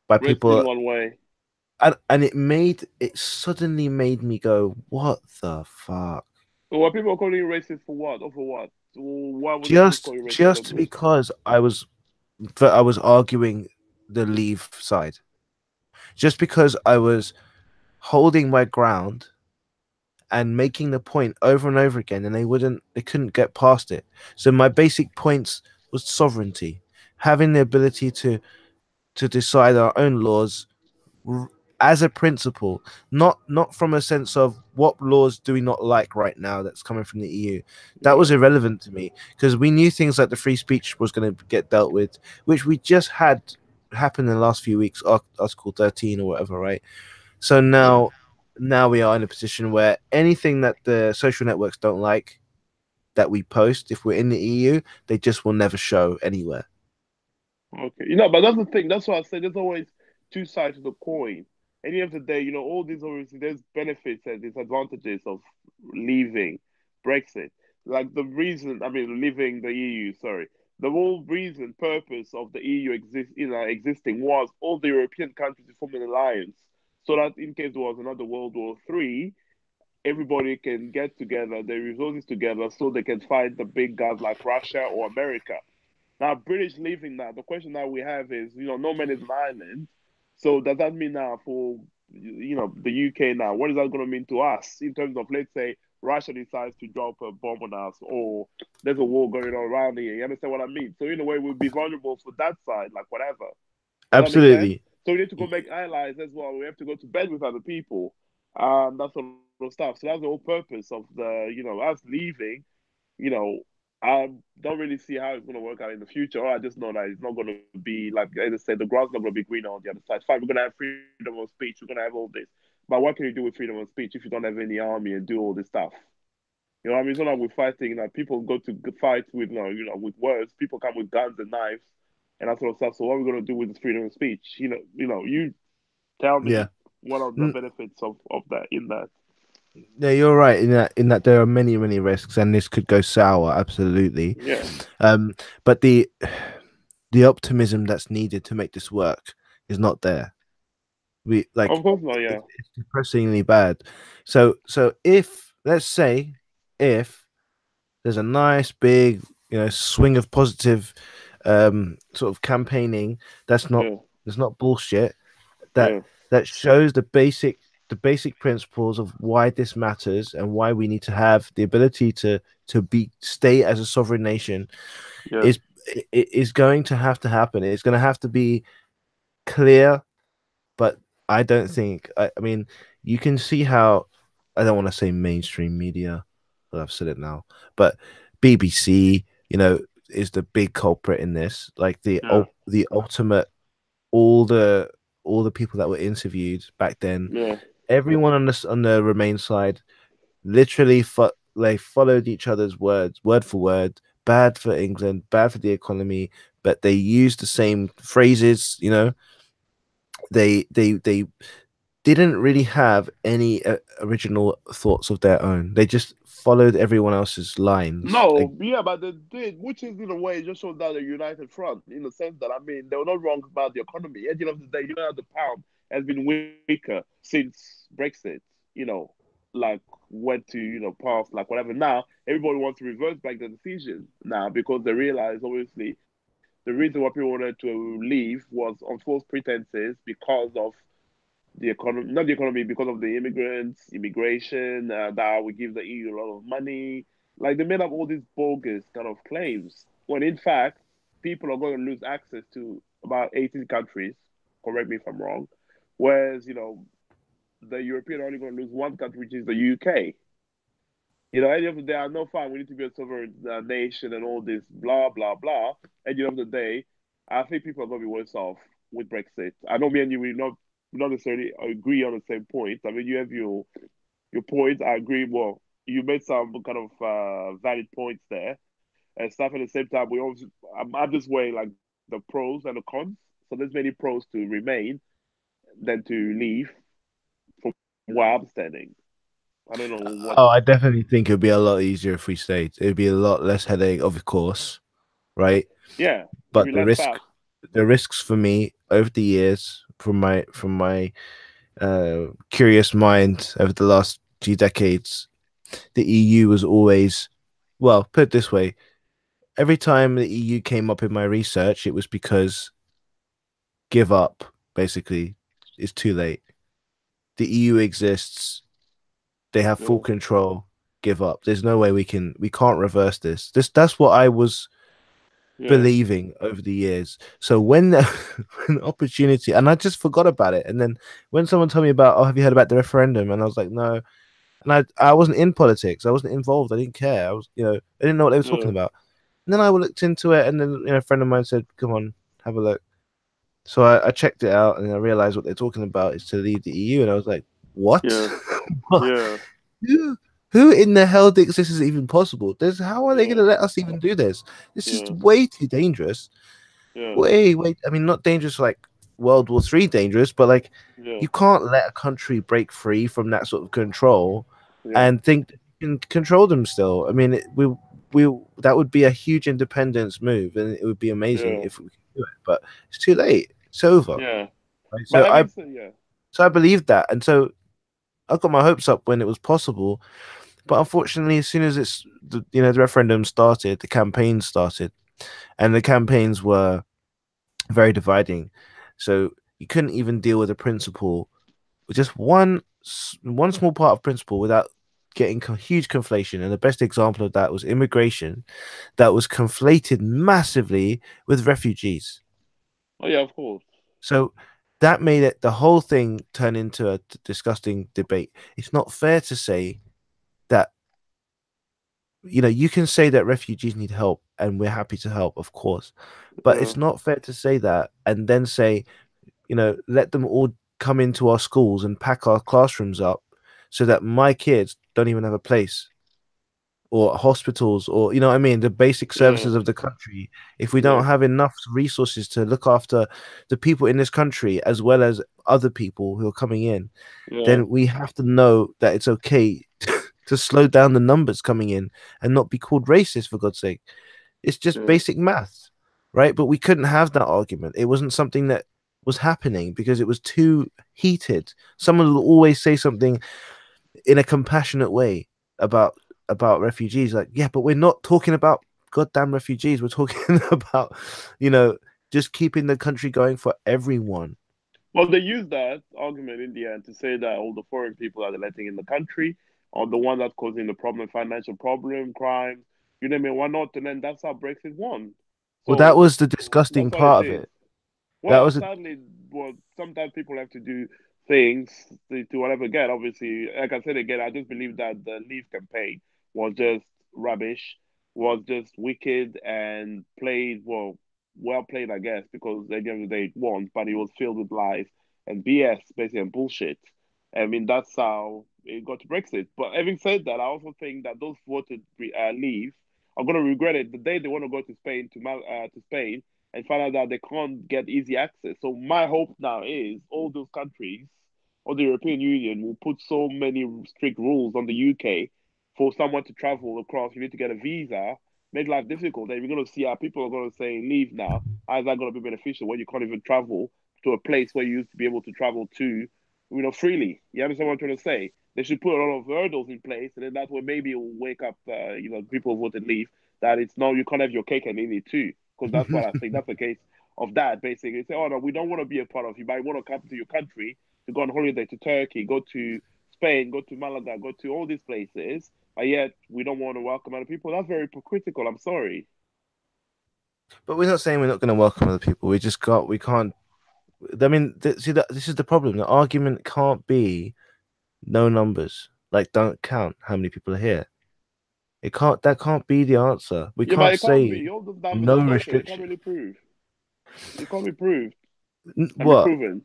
by Racist in people, one way. and it suddenly made me go, what the fuck? So were people calling you racist for what? Or for what? So why would they people Just call you racist just over? because I was arguing the leave side, just because I was holding my ground and making the point over and over again, and they couldn't get past it. So my basic points was sovereignty, having the ability to decide our own laws, r- as a principle, not from a sense of what laws do we not like right now that's coming from the EU. That was Yeah. irrelevant to me, because we knew things like the free speech was going to get dealt with, which we just had happen in the last few weeks, Article 13 or whatever, right? So Yeah. now we are in a position where anything that the social networks don't like that we post, if we're in the EU, they just will never show anywhere. Okay. But that's the thing. That's why I say there's always two sides to the coin. At the end of the day, all these obviously there's benefits and disadvantages of leaving Brexit. Like the reason, I mean, leaving the EU. Sorry, the whole reason, purpose of the EU existing was all the European countries to form an alliance, so that in case there was another World War III, everybody can get together, their resources together, so they can fight the big guys like Russia or America. Now, British leaving now, the question that we have is, no man is an island. So does that mean now for, the UK now, what is that going to mean to us in terms of, let's say, Russia decides to drop a bomb on us or there's a war going on around here? You understand what I mean? So in a way, we'll be vulnerable for that side, like whatever. Does that make sense? Absolutely. So we need to go make allies as well. We have to go to bed with other people, that sort of stuff. So that's the whole purpose of us leaving. You know, I don't really see how it's going to work out in the future. Or I just know that it's not going to be like, as I said, the grass is not going to be greener on the other side. Fine, we're going to have freedom of speech. We're going to have all this. But what can you do with freedom of speech if you don't have any army and do all this stuff? You know what I mean? It's not like we're fighting. Like people go to fight with, with words. People come with guns and knives and that sort of stuff. So what are we going to do with this freedom of speech? You tell Yeah. me what are the benefits of that in that. No, you're right in that there are many, many risks, and this could go sour, absolutely. Yeah, Um, but the optimism that's needed to make this work is not there. We of like course not. Yeah, it's depressingly bad. So if, let's say, if there's a nice big, swing of positive, sort of campaigning that's not yeah, that's not bullshit, that yeah, that shows the basic principles of why this matters and why we need to have the ability to stay as a sovereign nation, yeah. is is going to have to happen. It's going to have to be clear, but I don't think. I mean, you can see how, I don't want to say mainstream media, but I've said it now. But BBC, is the big culprit in this. Like Yeah, the ultimate, all the all the people that were interviewed back then, yeah, everyone on the Remain side literally they followed each other's words, word for word. Bad for England, bad for the economy, but they used the same phrases. You know, they didn't really have any original thoughts of their own. They just followed everyone else's lines. Like, no, yeah, but they did, which is in a way just shows that a united front in the sense that I mean they were not wrong about the economy. At the end of the day, you know the pound has been weaker since Brexit. You know, like went to pass like whatever. Now everybody wants to reverse back the decision now because they realize obviously the reason why people wanted to leave was on false pretenses because of the economy, not the economy, because of the immigrants, immigration, that we give the EU a lot of money. Like they made up all these bogus kind of claims, when in fact, people are going to lose access to about 18 countries. Correct me if I'm wrong. Whereas, the European are only going to lose one country, which is the UK. At the end of the day, I know fine, we need to be a sovereign nation and all this blah, blah, blah. At the end of the day, I think people are going to be worse off with Brexit. I know me and you will not necessarily agree on the same point. I mean, you have your points. I agree. Well, you made some kind of valid points there and stuff. At the same time, I'm just weighing like the pros and the cons. So there's many pros to remain than to leave, from where I'm standing. I don't know what. oh, I definitely think it'd be a lot easier if we stayed. It'd be a lot less headache, of course, right? Yeah, give But you less faff. the risks for me over the years, from my curious mind over the last few decades, the EU was always, well, put it this way, every time the EU came up in my research, it was because give up, basically, it's too late. The EU exists, they have full Yeah, control, give up. There's no way we can't reverse this. That's what I was yeah, believing over the years. So when the when the opportunity, and I just forgot about it. And then when someone told me about, oh, have you heard about the referendum? And I was like, no. And I wasn't in politics. I wasn't involved. I didn't care. I was, I didn't know what they were talking yeah, about. And then I looked into it, and then a friend of mine said, "Come on, have a look." So I checked it out, and I realized what they're talking about is to leave the EU. And I was like, "What? yeah, What? yeah, Who, who in the hell thinks this is even possible? How are they going yeah, to let us even do this? It's just yeah, way too dangerous. yeah, Way. I mean, not dangerous like World War III dangerous, but like yeah, you can't let a country break free from that sort of control yeah, and think that you can control them still. I mean, we that would be a huge independence move, and it would be amazing yeah, if we could do it. But it's too late. It's over. yeah. Right? But having said, yeah, So I believed that, and so I got my hopes up when it was possible. But unfortunately, as soon as the referendum started, the campaign started, and the campaigns were very dividing. So you couldn't even deal with a principle, with just one small part of principle, without getting huge conflation. And the best example of that was immigration, that was conflated massively with refugees. oh yeah, of course, So that made it the whole thing turn into a disgusting debate. It's not fair to say that you can say that refugees need help and we're happy to help, of course, but yeah, it's not fair to say that and then say, let them all come into our schools and pack our classrooms up so that my kids don't even have a place, or hospitals, or what I mean, the basic yeah, services of the country. If we don't yeah, have enough resources to look after the people in this country as well as other people who are coming in, yeah, then we have to know that it's okay to slow down the numbers coming in and not be called racist, for God's sake. It's just yeah, basic maths, right? But we couldn't have that argument. It wasn't something that was happening because it was too heated. Someone will always say something in a compassionate way about refugees, like, yeah, but we're not talking about goddamn refugees. We're talking about, you know, just keeping the country going for everyone. Well, they use that argument in the end to say that all the foreign people that they're letting in the country are the one that's causing the problem, financial problem, crime, you name it. Why not? And then that's how Brexit won. Well, that So was the disgusting that's what it part of is. it. That Well, was sadly, well, sometimes people have to do things to whatever get. Obviously, like I said again, I just believe that the Leave campaign was just rubbish. was just wicked and played well played, I guess, because at the end of the day it won, but it was filled with lies and BS, basically, and bullshit. I mean, that's how it got to Brexit. But having said that, I also think that those voted leave are going to regret it the day they want to go to Spain to Spain and find out that they can't get easy access. So my hope now is all those countries or the European Union will put so many strict rules on the UK for someone to travel across. You need to get a visa, make life difficult. Then we're going to see how people are going to say leave now. How is that going to be beneficial when you can't even travel to a place where you used to be able to travel to, freely? You understand what I'm trying to say? They should put a lot of hurdles in place, and then that way maybe it will wake up, people who voted leave, that it's no, you can't have your cake and eat it too. Because that's what I think. That's the case of that, basically. Say, oh no, we don't want to be a part of you, but I want to come to your country to go on holiday to Turkey, go to Spain, go to Malaga, go to all these places, but yet we don't want to welcome other people. That's very hypocritical. I'm sorry. But we're not saying we're not going to welcome other people. We can't. I mean, see that this is the problem. The argument can't be no numbers. Like, don't count how many people are here. It can't. That can't be the answer. We Yeah, but can't it can't be. say All those numbers no are bullshit. They can't restriction. really prove. It can't be proved and be What? proven.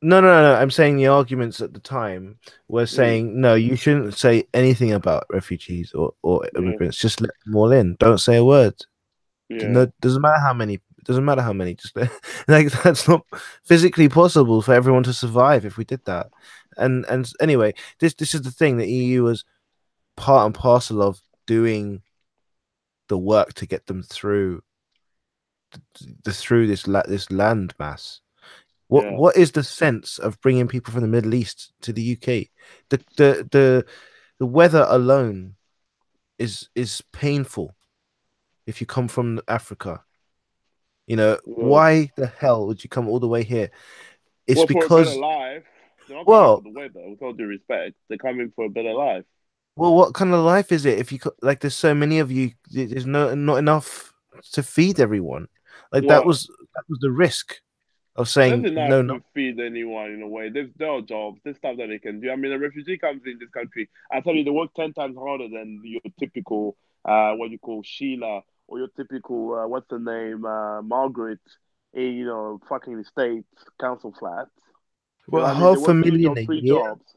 No. I'm saying the arguments at the time were Mm, saying no. You shouldn't say anything about refugees or yeah, immigrants. Just let them all in. Don't say a word. yeah, No, doesn't matter how many. Doesn't matter how many. Just like that's not physically possible for everyone to survive if we did that. And anyway, this is the thing. The EU was part and parcel of doing the work to get them through through this land mass. yeah. What is the sense of bringing people from the Middle East to the UK? The weather alone is painful if you come from Africa. You know, Well, why the hell would you come all the way here? It's well, for a better because, life, they're not coming for well, the weather. With all due respect, they're coming for a better life. what kind of life is it if like there's so many of you, there's not enough to feed everyone. Like Well, that was the risk of there's saying enough no, not to feed anyone in a way. There are jobs, there's stuff that they can do. I mean, a refugee comes in this country. I tell you, they work 10 times harder than your typical, what you call Sheila or your typical, what's the name, Margaret, in fucking estate council flats. You know well, what I mean? They half a work two million jobs, a three year. jobs.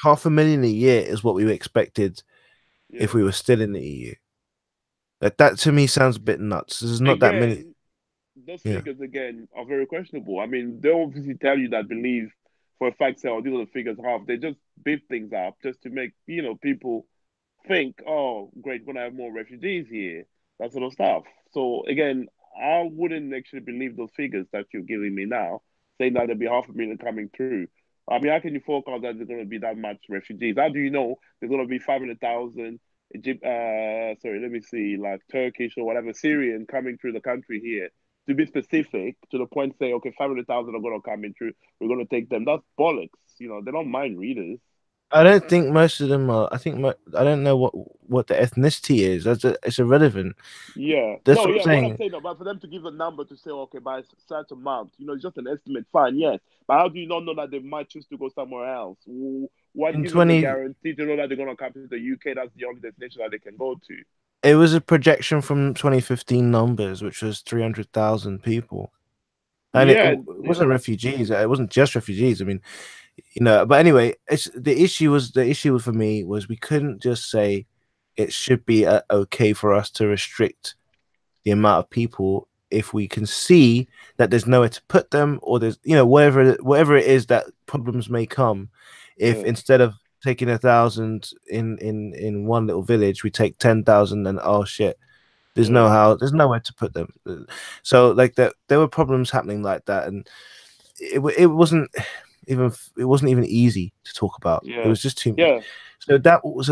Half a million a year is what we expected if Yeah. we were still in the EU. Like that to me sounds a bit nuts. There's not that many. Again, those Yeah. figures again are very questionable. I mean, they obviously tell you that believe for a fact say, oh, these are the figures half. They just beef things up just to make people think, oh, great, we're gonna have more refugees here, that sort of stuff. So again, I wouldn't actually believe those figures that you're giving me now, saying that there'll be 500,000 coming through. I mean, how can you forecast that there's going to be that much refugees? How do you know there's going to be 500,000 Egypt? Sorry, let me see, like Turkish or whatever Syrian coming through the country here? To be specific, to the point, say, okay, 500,000 are going to come in through. We're going to take them. That's bollocks. They don't mind readers. I don't think most of them are. I don't know what the ethnicity is. It's irrelevant. Yeah. That's No, what I'm yeah, what I'm saying. saying, but for them to give a number to say, okay, by a certain amount, it's just an estimate, fine, yes. But how do you not know that they might choose to go somewhere else? What In gives them the 20, guarantee to know that they're going to come to the UK? That's the only destination that they can go to. it was a projection from 2015 numbers, which was 300,000 people, and Yeah, it wasn't refugees. It wasn't just refugees. I mean, But anyway, the issue for me was we couldn't just say it should be okay for us to restrict the amount of people if we can see that there's nowhere to put them or there's whatever it is that problems may come if yeah, instead of taking 1,000 in one little village we take 10,000 and oh shit yeah, there's nowhere to put them. So like that there were problems happening like that and it wasn't even easy to talk about. It yeah, was just too much. yeah, So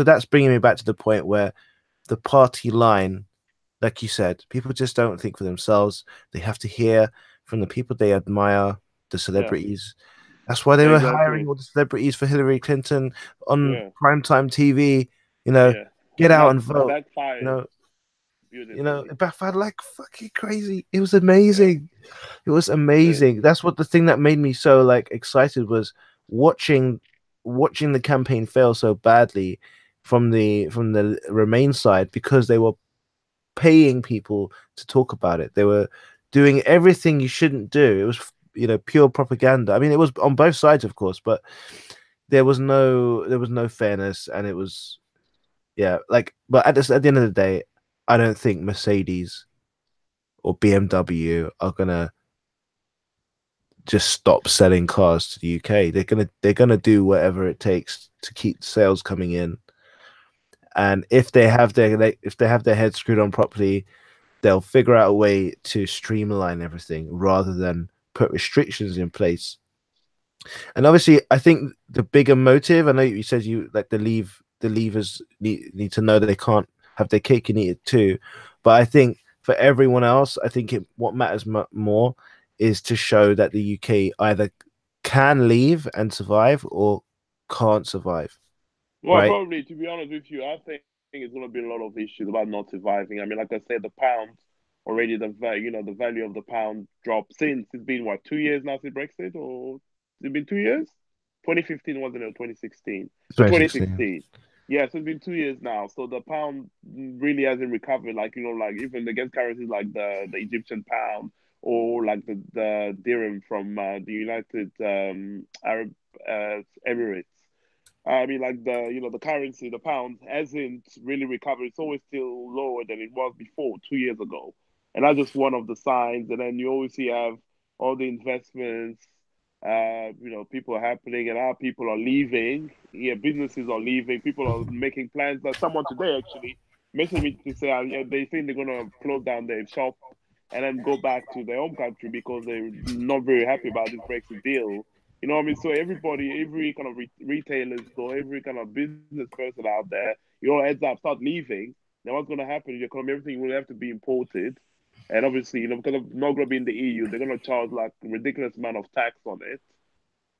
that's bringing me back to the point where the party line, like you said, people just don't think for themselves. They have to hear from the people they admire, the yeah, celebrities. That's why they were hiring exactly. all the celebrities for Hillary Clinton on Yeah, primetime TV. You know, yeah. get And out that and vote. You backfired know, beautifully. it backfired like fucking crazy. It was Yeah, amazing. It was it did. amazing. That's what the thing that made me so like excited was watching watching the campaign fail so badly from the Remain side because they were paying people to talk about it. They were doing everything you shouldn't do. It was, pure propaganda. I mean, it was on both sides, of course, but there was no fairness, and it was, yeah, like, but at the end of the day, I don't think Mercedes or BMW are gonna just stop selling cars to the UK. They're gonna do whatever it takes to keep sales coming in. And if they have their heads screwed on properly, they'll figure out a way to streamline everything rather than put restrictions in place. And obviously, I think the bigger motive. I know you said you like the leavers need to know that they can't have their cake and eat it too. But I think for everyone else, I think what matters more is to show that the UK either can leave and survive or can't survive, Well, right? probably to be honest with you, I think it's going to be a lot of issues about not surviving. I mean, like I said, the pound already the value of the pound dropped since it's been what 2 years now since Brexit, or it's been 2 years. 2015 wasn't it? 2016 or 2016. 2016. Yeah, so it's been 2 years now. So the pound really hasn't recovered. Like like even against currencies like the Egyptian pound or like the dirham from the United Arab Emirates. I mean, like the currency, the pound hasn't really recovered. It's always still lower than it was before 2 years ago, and that's just one of the signs. And then you obviously have all the investments, people are happening, and our people are leaving. Yeah, businesses are leaving. People are making plans. That someone today actually messaged me to say yeah, they think they're gonna close down their shop and then go back to their home country because they're not very happy about this Brexit deal. You know what I mean? So everybody, every kind of retailers or every kind of business person out there, heads up, start leaving. Then what's going to happen in the economy? Everything will have to be imported. And obviously, because of not going to be in the EU, they're going to charge like a ridiculous amount of tax on it.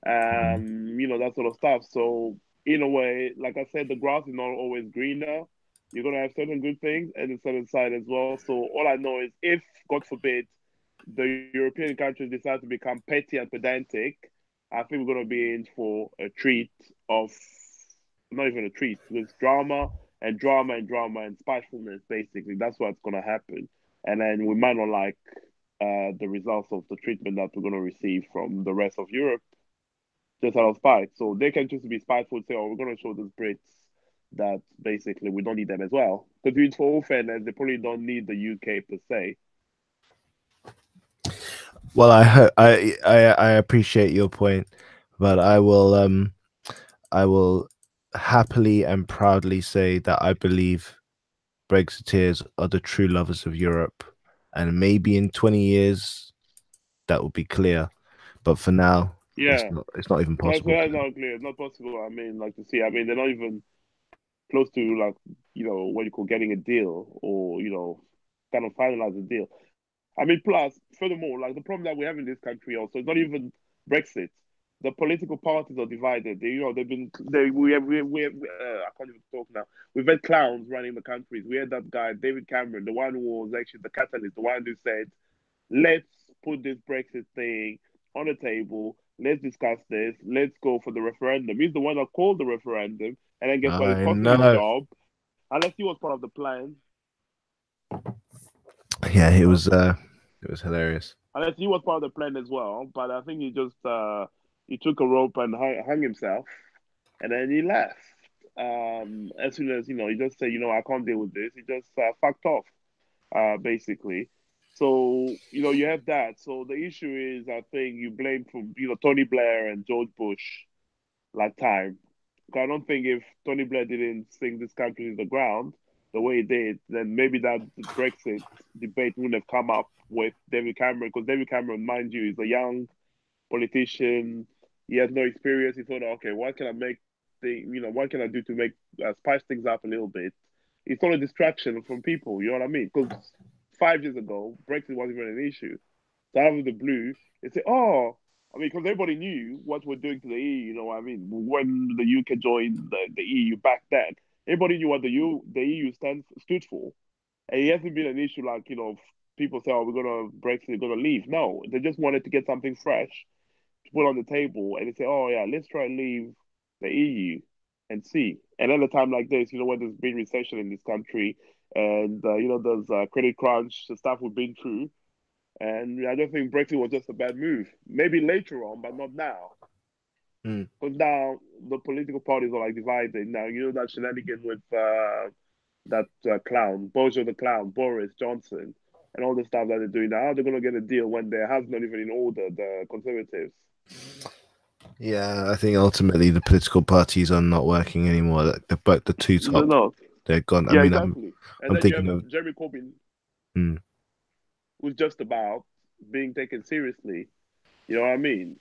Mm. That sort of stuff. So in a way, like I said, the grass is not always greener. You're gonna have certain good things and a certain side as well. So all I know is if, God forbid, the European countries decide to become petty and pedantic, I think we're gonna be in for a treat of not even a treat, with drama and drama and drama and spitefulness, basically. That's what's gonna happen. And then we might not like the results of the treatment that we're gonna receive from the rest of Europe just out of spite. So they can choose to be spiteful, say, "Oh, we're going to show those Brits that basically we don't need them as well." Because for all fairness, they probably don't need the UK per se. Well, I appreciate your point, but I will happily and proudly say that I believe Brexiteers are the true lovers of Europe, and maybe in 20 years that will be clear. But for now, it's Yeah, not. It's not even that's possible. not clear. It's not possible. I mean, like to see. I mean, they're not even close to like what you call getting a deal or kind of finalize a deal. I mean, plus, furthermore, like the problem that we have in this country also, it's not even Brexit. The political parties are divided. They've been I can't even talk now. We've had clowns running the countries. We had that guy David Cameron, the one who was actually the catalyst, the one who said, "Let's put this Brexit thing on the table. Let's discuss this. Let's go for the referendum." He's the one that called the referendum, and then guess what? It I cost him his know. job. Unless he was part of the plan. Yeah, it Huh? was. It was hilarious. Unless he was part of the plan as well. But I think he took a rope and hung himself, and then he left. As soon as he just said, I can't deal with this. He just fucked off, basically. So you have that. So the issue is, I think you blame from Tony Blair and George Bush like time. I don't think if Tony Blair didn't sink this country to the ground the way he did, then maybe that Brexit debate wouldn't have come up with David Cameron. Because David Cameron, mind you, is a young politician. He has no experience. He thought, okay, what can I make what can I do to make spice things up a little bit? It's not a distraction from people. You know what I mean? Because 5 years ago, Brexit wasn't even an issue. So out of the blue, they say, "Oh, I mean, because everybody knew what we're doing to the EU. You know what I mean? When the UK joined the EU back then, everybody knew what the EU stood for, and it hasn't been an issue like people say, "Oh, we're gonna Brexit, we're gonna leave." No, they just wanted to get something fresh to put on the table, and they say, "Oh yeah, let's try and leave the EU and see." And at a time like this, when there's been recession in this country, and those credit crunch the stuff we've been through. And I don't think Brexit was just a bad move. Maybe later on, but not now. Mm. Because now the political parties are like divided. Now that shenanigan with that clown, Bojo the clown, Boris Johnson, and all the stuff that they're doing now. How they're gonna get a deal when their house not even in order? The Conservatives. Yeah, I think ultimately the political parties are not working anymore. But the two No, top, no. they're gone. I Yeah, mean, exactly. And I'm then you have thinking of. Jeremy Corbyn, Mm. who's just about being taken seriously. You know what I mean?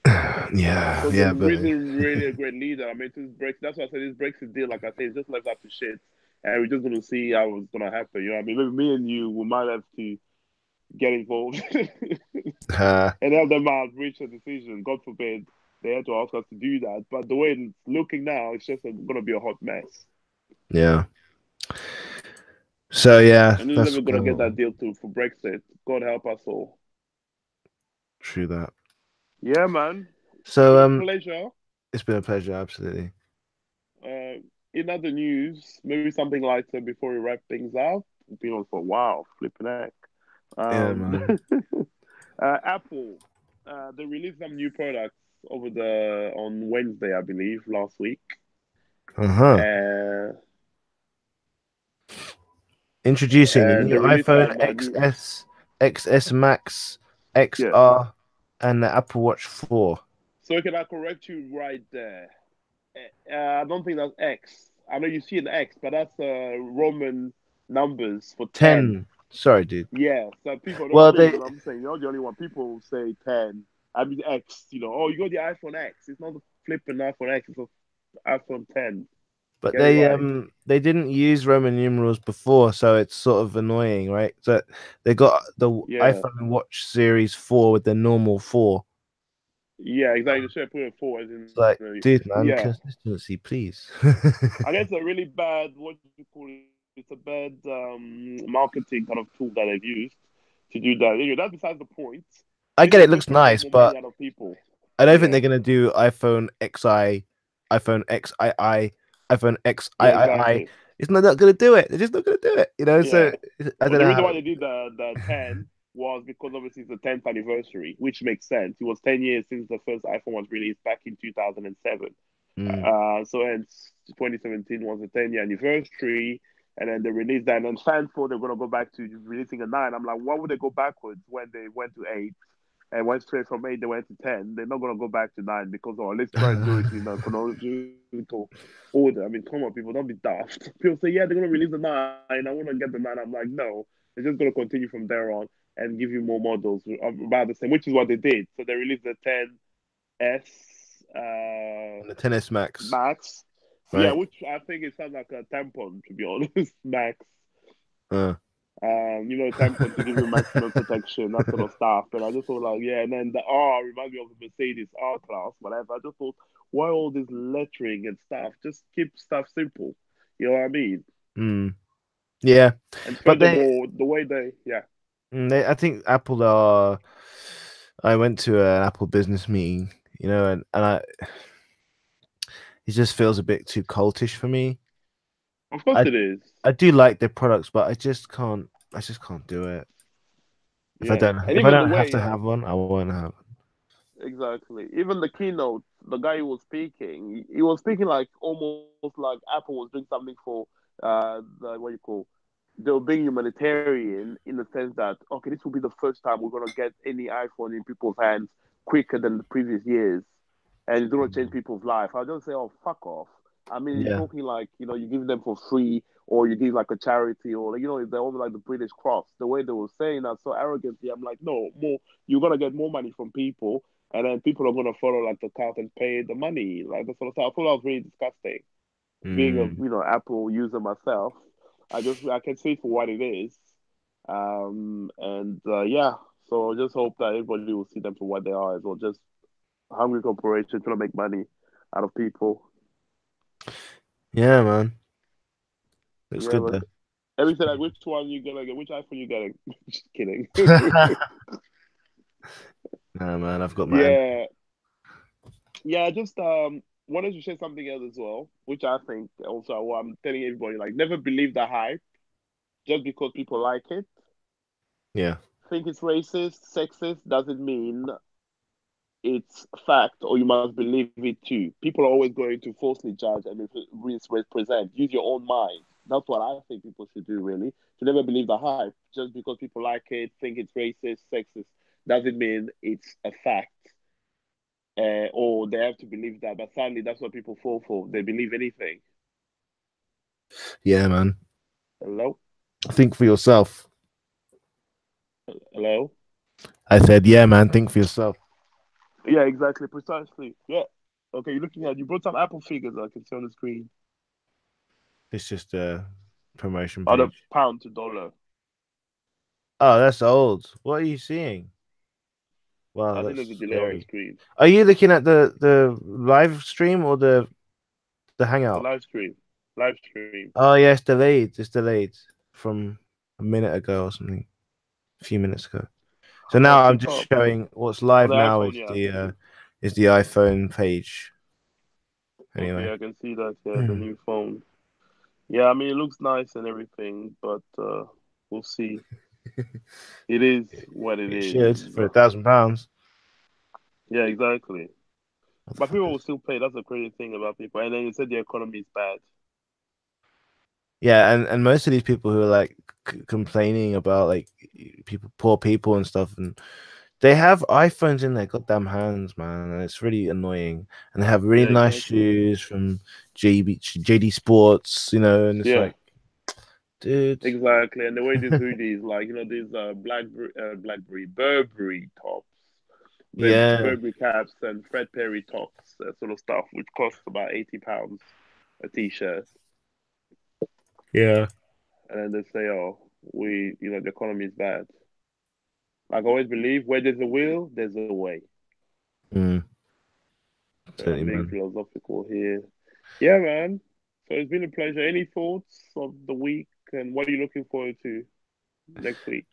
Yeah, So there yeah, but isn't really a great leader. I mean, this Brexit. That's why I said this Brexit deal. Like I said, it's just left up to shit, and we're just gonna see how it's gonna happen. You know what I mean? Maybe me and you, we might have to get involved uh, and help them out reach a decision. God forbid they had to ask us to do that. But the way it's looking now, it's just gonna be a hot mess, yeah. So yeah, and we're that's never gonna get that deal to for Brexit. God help us all. true that. Yeah, man. It's So been a pleasure. it's been a pleasure, absolutely. Uh, in other news, maybe something lighter before we wrap things up. We've been on for a while, flipping heck. Yeah, Um, man. Apple, they released some new products over the on Wednesday, I believe, last week. Uh-huh. Uh, Introducing the and new they released iPhone some new, XS, XS Max, yeah. XR, and the Apple Watch 4. So can I correct you right there? I don't think that's X. I know you see an X, but that's Roman numbers for 10. 10. Sorry, dude. Yeah, so people don't Well, think, they I'm saying you're not the only one. People say 10. I mean X, oh, you got the iPhone X. It's not the flipping iPhone X, it's an iPhone 10. but Get it right. they didn't use Roman numerals before, so it's sort of annoying, right? So they got the Yeah. iPhone Watch Series 4 with the normal 4. Yeah, exactly. They should have put it forward. It's like, dude, man, Yeah. consistency, please. I guess a really bad, what do you call it? It's a bad marketing kind of tool that they've used to do that. Anyway, that's besides the point. I This get is it just looks to get nice, more money but out of people. I don't think Yeah. they're gonna do iPhone XI, iPhone XII, iPhone Yeah, XIII. exactly. It's not gonna do it. They're just not gonna do it. Yeah. So I But don't the know reason how. why they did the 10 was because obviously it's the 10th anniversary, which makes sense. It was 10 years since the first iPhone was released back in 2007. Mm, So hence 2017 was the 10-year anniversary, and then they released that. And then fans thought they were gonna go back to releasing a 9. I'm like, why would they go backwards when they went to 8 and went straight from 8? They went to 10. They're not gonna go back to 9 because let's try and do it in a chronological order. I mean, come on, people, don't be daft. People say, yeah, they're gonna release the 9. I want to get the 9. I'm like, no, they're just gonna continue from there on and give you more models about the same, which is what they did. So they released the 10s. and the Tennis Max, Max. Yeah, right? which I think it sounds like a tampon, to be honest. Max. Uh, Tampon to give you maximum protection, that sort of stuff. And I just thought, like, yeah. And then the R reminds me of the Mercedes R class, whatever. I just thought, why all this lettering and stuff? Just keep stuff simple. You know what I mean? mm, yeah, And but furthermore, the way yeah. I think Apple are. I went to an Apple business meeting, it just feels a bit too cultish for me. Of course I it is. I do like their products, but I just can't do it. Yeah. And If I even the don't have way, to have one, I won't have exactly. Even the keynote, the guy who was speaking, he was speaking like almost like Apple was doing something for the what you call they were being humanitarian in the sense that okay, this will be the first time we're gonna get any iPhone in people's hands quicker than the previous years, and it's gonna change one. people's life. I'll just say, oh fuck off. I mean, you're Yeah. talking like you give them for free, or you give like a charity, or they're almost like the British Cross. The way they were saying that so arrogantly, I'm like, no, more you're gonna get more money from people, and then people are gonna follow like the cart and pay the money, like the sort of stuff. I thought that was really disgusting. Being a Mm. Apple user myself, I can see it for what it is, and yeah. So just hope that everybody will see them for what they are as well. Just hungry corporation trying to make money out of people. Yeah, man. Looks Yeah, good but though. every said like, which one you gonna get? Which iPhone you getting? Just kidding. Nah, man, I've got my Yeah, yeah. Just wanted to share something else as well, which I think also what I'm telling everybody like never believe the hype. just because people like it, Yeah. think it's racist, sexist, doesn't mean it's fact or you must believe it too. People are always going to falsely judge and misrepresent. Use your own mind. That's what I think people should do, really. To never believe the hype. Just because people like it, think it's racist, sexist, doesn't mean it's a fact. Or they have to believe that. But sadly, that's what people fall for. They believe anything. Yeah, man. Hello? Think for yourself. Hello? I said, yeah, man. Think for yourself. Yeah, exactly. Precisely. Yeah. Okay, you're looking at, you brought some Apple figures I can see on the screen. It's just a promotion Other page. pound to dollar. Oh, that's old. What are you seeing? Wow, I think that's there's a delay on the scary. screen. Are you looking at the live stream or the The hangout? live stream. Live stream. Oh, yeah, it's delayed. It's delayed from a minute ago or something, a few minutes ago. So Oh, now I'm just superb. showing what's On live the now iPhone, yeah. is the iPhone page. Okay, Anyway. I can see that. Yeah, the new phone. Yeah, I mean, it looks nice and everything, but we'll see. It is what it It is. should for £1,000. Yeah, exactly. But people Motherfuckers. will still pay. That's the crazy thing about people. And then you said the economy is bad. Yeah, and most of these people who are like complaining about like people, poor people and stuff, and they have iPhones in their goddamn hands, man, and it's really annoying. And they have really Yeah, nice exactly. shoes from JD Sports, and it's Yeah, like, dude, exactly. And the way these hoodies, like, these Burberry tops, yeah, Burberry caps and Fred Perry tops, that sort of stuff, which costs about £80 a t-shirt. yeah. And then they say, "Oh, the economy is bad." Like I always believe, where there's a will, there's a way. Mm, So totally, I'm being man. philosophical here. Yeah, man. So it's been a pleasure. Any thoughts of the week and what are you looking forward to next week?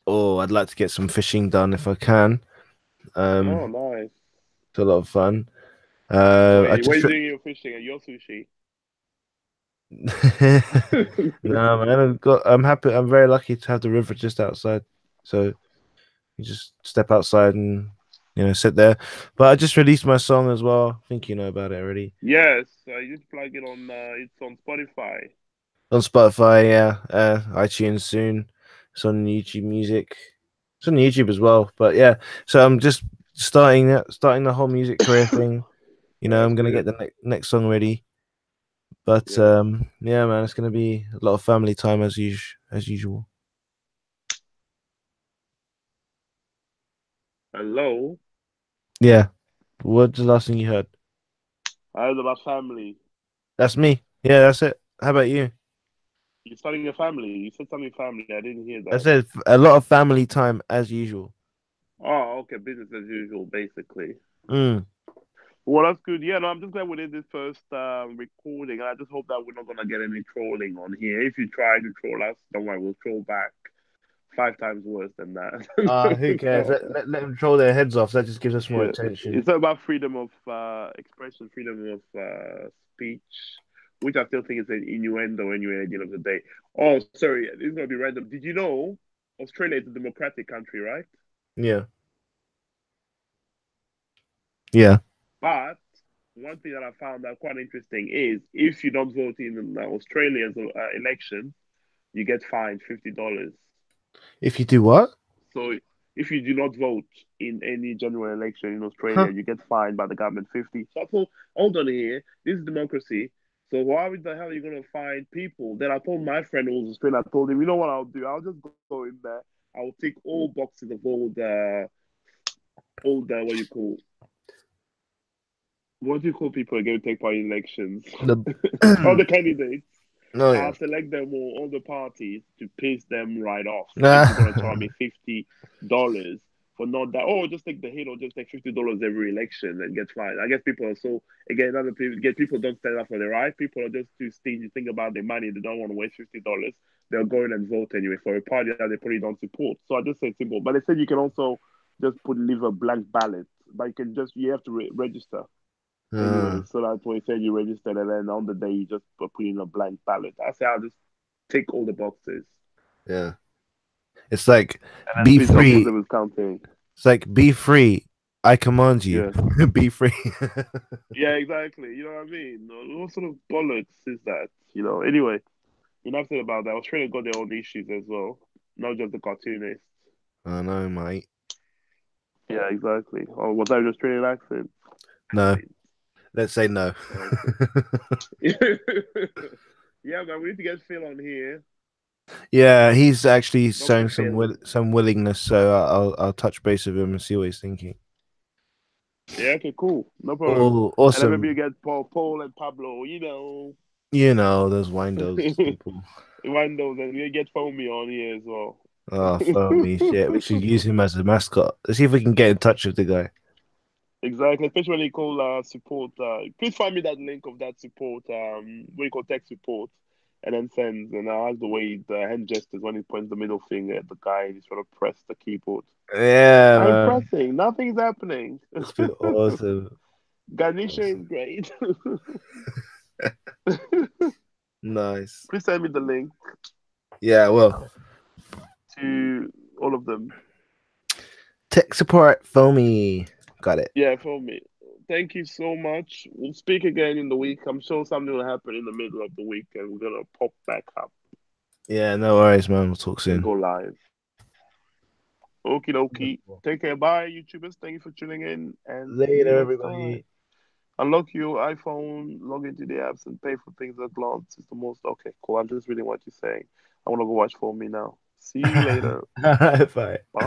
Oh, I'd like to get some fishing done if I can. Oh, Um, nice. it's a lot of fun. I Where are just you doing your fishing at your sushi? no, man. I'm happy. I'm very lucky to have the river just outside. So you just step outside and sit there. But I just released my song as well. I think you know about it already Yes, you just plug it on. It's on Spotify. on Spotify. Yeah, iTunes soon. It's on YouTube Music. It's on YouTube as well. But yeah, so I'm just starting the whole music career thing. Oh, I'm that's gonna get good. the next song ready. But Yeah. yeah, man, it's gonna be a lot of family time as usual. Hello. Yeah. What's the last thing you heard? I heard about family. That's me. Yeah, that's it. How about you? You're starting a family. You said something family. I didn't hear I that. said a lot of family time as usual. Oh, okay. Business as usual, basically. Mm. Well, that's good. Yeah, no, I'm just glad we did this first recording, and I just hope that we're not gonna get any trolling on here. If you try to troll us, don't worry, we'll troll back 5 times worse than that. Who cares? So, Let them troll their heads off. That just gives us more yeah, attention. it's all about freedom of expression, freedom of speech, which I still think is an innuendo anyway. At the end of the day. Oh, sorry, this is gonna be random. Did you know Australia is a democratic country, right? Yeah. Yeah. But one thing that I found out quite interesting is if you don't vote in Australia's election, you get fined $50. If you do what? So if you do not vote in any general election in Huh? Australia, you get fined by the government 50. So I thought, hold on here, this is democracy. So why the hell are you gonna find people? Then I told my friend who was Australian, I told him, you know what I'll do? I'll just go in there. I'll tick all boxes of what you call people who are going to take part in elections? The All the candidates. no, yeah. I'll select them all the parties to piss them right off. So if you're gonna charge Nah. me $50 for not that, oh, just take the hit or just take $50 every election and get fined. I guess people are so again other people get people don't stand up for their right. People are just too stingy, think about their money. They don't want to waste $50. They'll go in and vote anyway for a party that they probably don't support. So I just say simple. But they said you can also just leave a blank ballot, but you have to register anyway. Uh, So that's why he said you registered, and then on the day you just put in a blank ballot. I say I'll just tick all the boxes. Yeah. It's like And then be Peter free. was counting. It's like be free. I command you. Yeah. Be free. Yeah, exactly. You know what I mean? What sort of bollocks is that? Anyway, enough said about that. Australia got their own issues as well, not just the cartoonists. I know, mate. Yeah, exactly. Or was that an Australian accent? No. Let's say no. Okay. Yeah, man, we need to get Phil on here. Yeah, he's actually Doctor showing Phil. some willingness, so I'll touch base with him and see what he's thinking. Yeah, okay, cool. No problem. Oh, And then maybe you awesome! get Paul and Pablo, You know those Windows people. Randos, and you get Foamy on here as well. Oh, for me, shit. We should use him as a mascot. Let's see if we can get in touch with the guy. Exactly, especially when you call support. Please find me that link of that support. What you call tech support, and then sends. And I like the way the hand gestures when he points the middle finger at the guy. He's trying to press the keyboard. Yeah, I'm man. pressing. Nothing's happening. It's been awesome. Ganesha is Awesome. great. Nice. Please send me the link Yeah, well, to all of them. tech support, foamy. Got it. Yeah, for me. Thank you so much. We'll speak again in the week. I'm sure something will happen in the middle of the week, and we're gonna pop back up Yeah, no worries, man. We'll talk and soon. go live. Okie dokie. Take care. Bye, YouTubers. Thank you for tuning in, and see you Later, next time. everybody. Unlock your iPhone, log into the apps, and pay for things at a glance. It's the most. Okay, cool. I'm just reading what you're saying. I want to go watch For Me now. See you later. Bye. Bye.